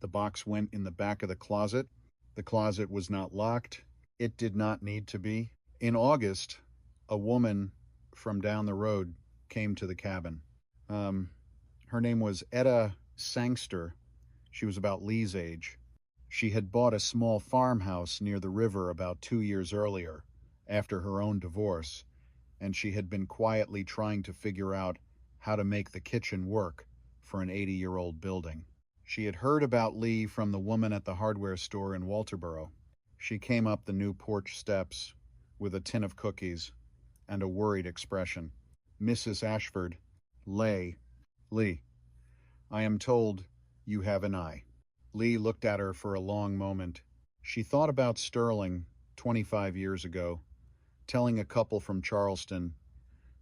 The box went in the back of the closet. The closet was not locked. It did not need to be. In August, a woman from down the road came to the cabin. Her name was Etta Sangster. She was about Lee's age. She had bought a small farmhouse near the river about 2 years earlier, after her own divorce, and she had been quietly trying to figure out how to make the kitchen work for an 80-year-old building. She had heard about Lee from the woman at the hardware store in Walterboro. She came up the new porch steps with a tin of cookies and a worried expression. "Mrs. Ashford, Lee, I am told you have an eye." Lee looked at her for a long moment. She thought about Sterling 25 years ago, telling a couple from Charleston,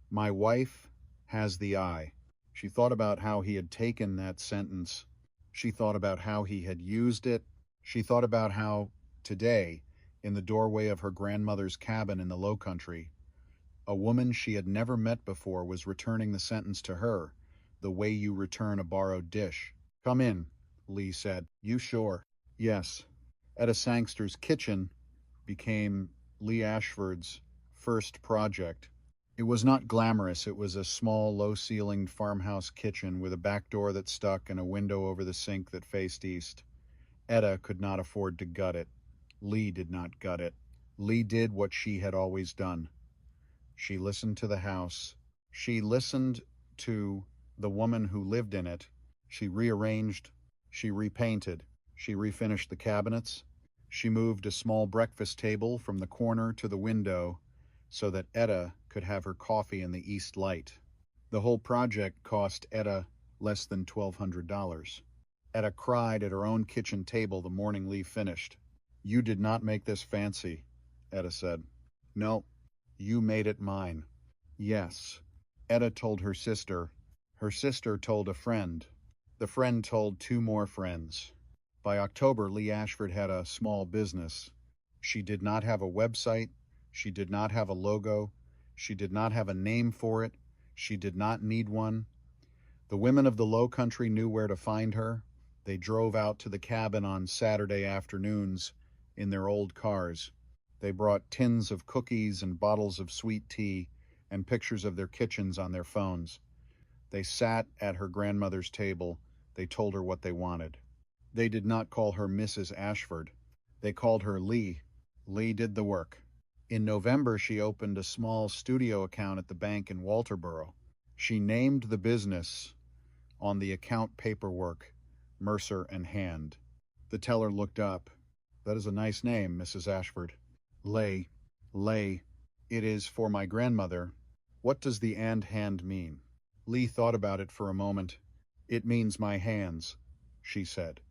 "My wife has the eye." She thought about how he had taken that sentence. She thought about how he had used it. She thought about how, today, in the doorway of her grandmother's cabin in the Low Country, a woman she had never met before was returning the sentence to her, the way you return a borrowed dish. "Come in," Lee said. "You sure?" "Yes." Etta Sangster's kitchen became Lee Ashford's first project. It was not glamorous. It was a small, low-ceilinged farmhouse kitchen with a back door that stuck and a window over the sink that faced east. Etta could not afford to gut it. Lee did not gut it. Lee did what she had always done. She listened to the house. She listened to the woman who lived in it. She rearranged. She repainted. She refinished the cabinets. She moved a small breakfast table from the corner to the window so that Etta could have her coffee in the east light. The whole project cost Etta less than $1,200. Etta cried at her own kitchen table the morning Lee finished. "You did not make this fancy," Etta said. "No, you made it mine." "Yes." Etta told her sister. Her sister told a friend. The friend told two more friends. By October, Lee Ashford had a small business. She did not have a website. She did not have a logo. She did not have a name for it. She did not need one. The women of the Low Country knew where to find her. They drove out to the cabin on Saturday afternoons in their old cars. They brought tins of cookies and bottles of sweet tea and pictures of their kitchens on their phones. They sat at her grandmother's table. They told her what they wanted. They did not call her Mrs. Ashford. They called her Lee. Lee did the work. In November, she opened a small studio account at the bank in Walterboro. She named the business on the account paperwork, Mercer and Hand. The teller looked up. "That is a nice name, Mrs. Ashford." "Lay. Lay. It is for my grandmother. What does the and hand mean?" Lee thought about it for a moment. "It means my hands," she said.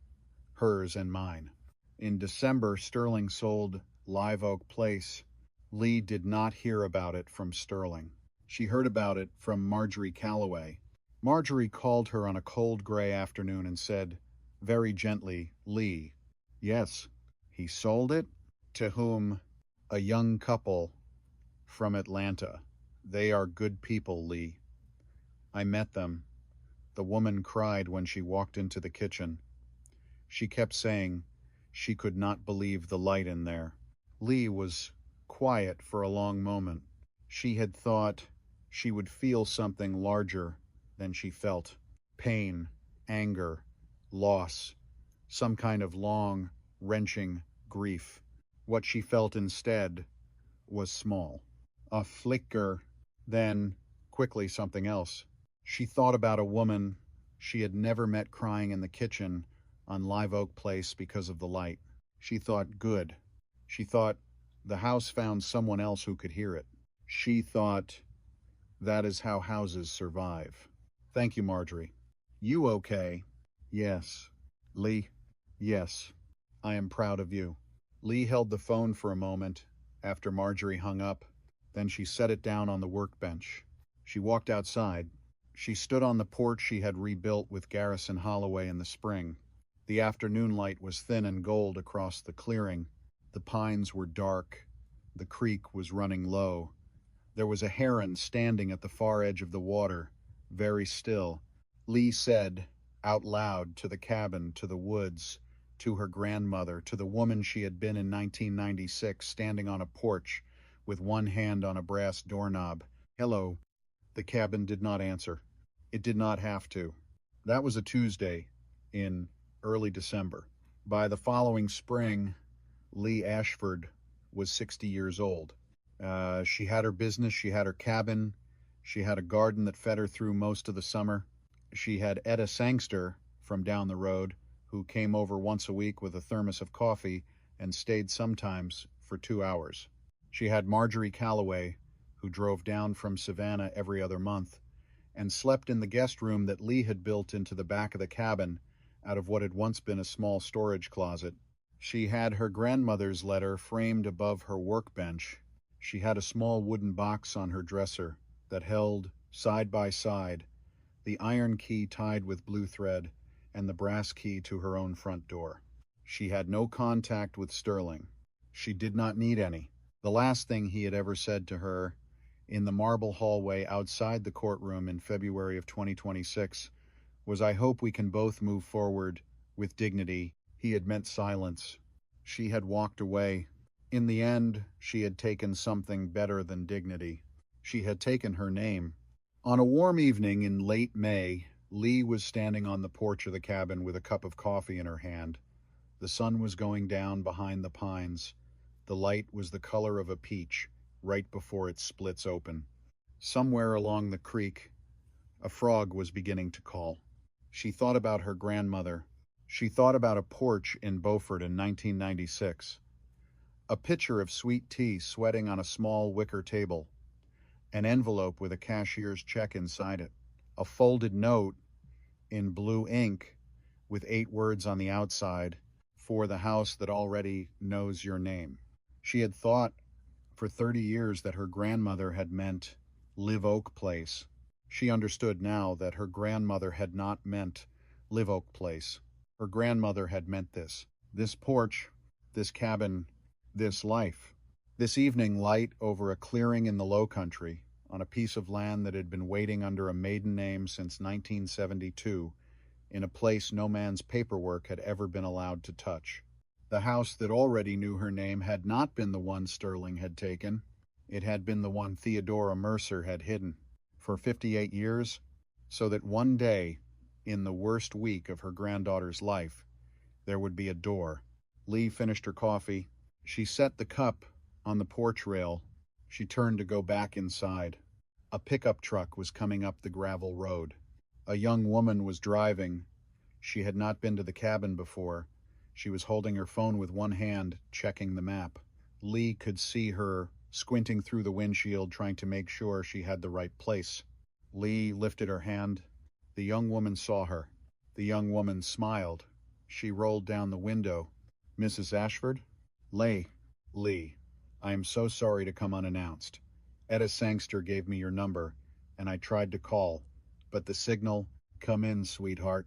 "Hers and mine." In December, Sterling sold Live Oak Place. Lee did not hear about it from Sterling. She heard about it from Marjorie Calloway. Marjorie called her on a cold gray afternoon and said, very gently, "Lee." "Yes." "He sold it?" "To whom?" "A young couple from Atlanta. They are good people, Lee. I met them." The woman cried when she walked into the kitchen. She kept saying she could not believe the light in there. Lee was quiet for a long moment. She had thought she would feel something larger than she felt. Pain, anger, loss, some kind of long, wrenching grief. What she felt instead was small. A flicker, then quickly something else. She thought about a woman she had never met crying in the kitchen on Live Oak Place because of the light. She thought, good. She thought the house found someone else who could hear it. She thought that is how houses survive. "Thank you, Marjorie." "You okay?" "Yes." "Lee?" "Yes. I am proud of you." Lee held the phone for a moment after Marjorie hung up. Then she set it down on the workbench. She walked outside. She stood on the porch she had rebuilt with Garrison Holloway in the spring. The afternoon light was thin and gold across the clearing. The pines were dark. The creek was running low. There was a heron standing at the far edge of the water, very still. Lee said, out loud, to the cabin, to the woods, to her grandmother, to the woman she had been in 1996, standing on a porch with one hand on a brass doorknob, "Hello." The cabin did not answer. It did not have to. That was a Tuesday in early December. By the following spring, Lee Ashford was 60 years old. She had her business, she had her cabin, she had a garden that fed her through most of the summer. She had Etta Sangster from down the road, who came over once a week with a thermos of coffee and stayed sometimes for 2 hours. She had Marjorie Calloway, who drove down from Savannah every other month, and slept in the guest room that Lee had built into the back of the cabin out of what had once been a small storage closet. She had her grandmother's letter framed above her workbench. She had a small wooden box on her dresser that held, side by side, the iron key tied with blue thread and the brass key to her own front door. She had no contact with Sterling. She did not need any. The last thing he had ever said to her in the marble hallway outside the courtroom in February of 2026 was, "I hope we can both move forward with dignity." He had meant silence. She had walked away. In the end, she had taken something better than dignity. She had taken her name. On a warm evening in late May, Lee was standing on the porch of the cabin with a cup of coffee in her hand. The sun was going down behind the pines. The light was the color of a peach right before it splits open. Somewhere along the creek, a frog was beginning to call. She thought about her grandmother. She thought about a porch in Beaufort in 1996. A pitcher of sweet tea sweating on a small wicker table, an envelope with a cashier's check inside it, a folded note in blue ink with 8 words on the outside, "For the house that already knows your name." She had thought for 30 years that her grandmother had meant Live Oak Place. She understood now that her grandmother had not meant Live Oak Place. Her grandmother had meant this porch, this cabin, this life. This evening light over a clearing in the Low Country, on a piece of land that had been waiting under a maiden name since 1972, in a place no man's paperwork had ever been allowed to touch. The house that already knew her name had not been the one Sterling had taken. It had been the one Theodora Mercer had hidden for 58 years, so that one day, in the worst week of her granddaughter's life, there would be a door. Lee finished her coffee. She set the cup on the porch rail. She turned to go back inside. A pickup truck was coming up the gravel road. A young woman was driving. She had not been to the cabin before. She was holding her phone with one hand, checking the map. Lee could see her squinting through the windshield, trying to make sure she had the right place. Lee lifted her hand. The young woman saw her. The young woman smiled. She rolled down the window. "Mrs. Ashford?" Lee, I am so sorry to come unannounced. Etta Sangster gave me your number, and I tried to call, but the signal—" "Come in, sweetheart."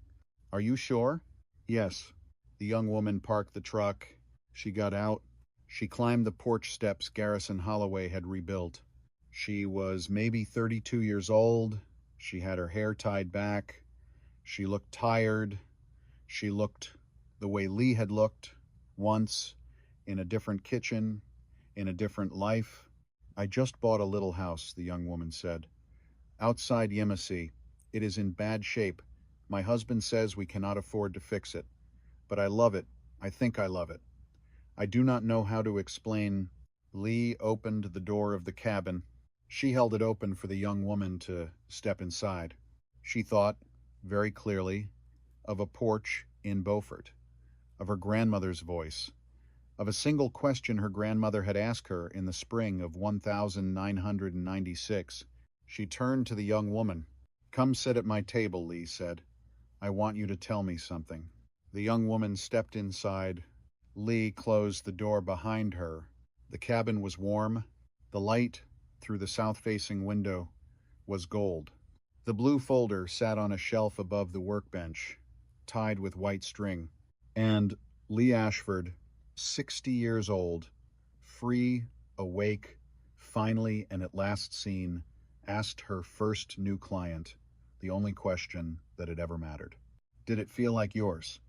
"Are you sure?" "Yes." The young woman parked the truck. She got out. She climbed the porch steps Garrison Holloway had rebuilt. She was maybe 32 years old. She had her hair tied back. She looked tired. She looked the way Lee had looked once, in a different kitchen, in a different life. "I just bought a little house," the young woman said. "Outside Yemassee. It is in bad shape. My husband says we cannot afford to fix it. But I love it. I think I love it. I do not know how to explain." Lee opened the door of the cabin. She held it open for the young woman to step inside. She thought, very clearly, of a porch in Beaufort, of her grandmother's voice, of a single question her grandmother had asked her in the spring of 1996. She turned to the young woman. "Come sit at my table," Lee said. "I want you to tell me something." The young woman stepped inside. Lee closed the door behind her. The cabin was warm. The light through the south-facing window was gold. The blue folder sat on a shelf above the workbench, tied with white string. And Lee Ashford, 60 years old, free, awake, finally and at last seen, asked her first new client the only question that had ever mattered. "Did it feel like yours?"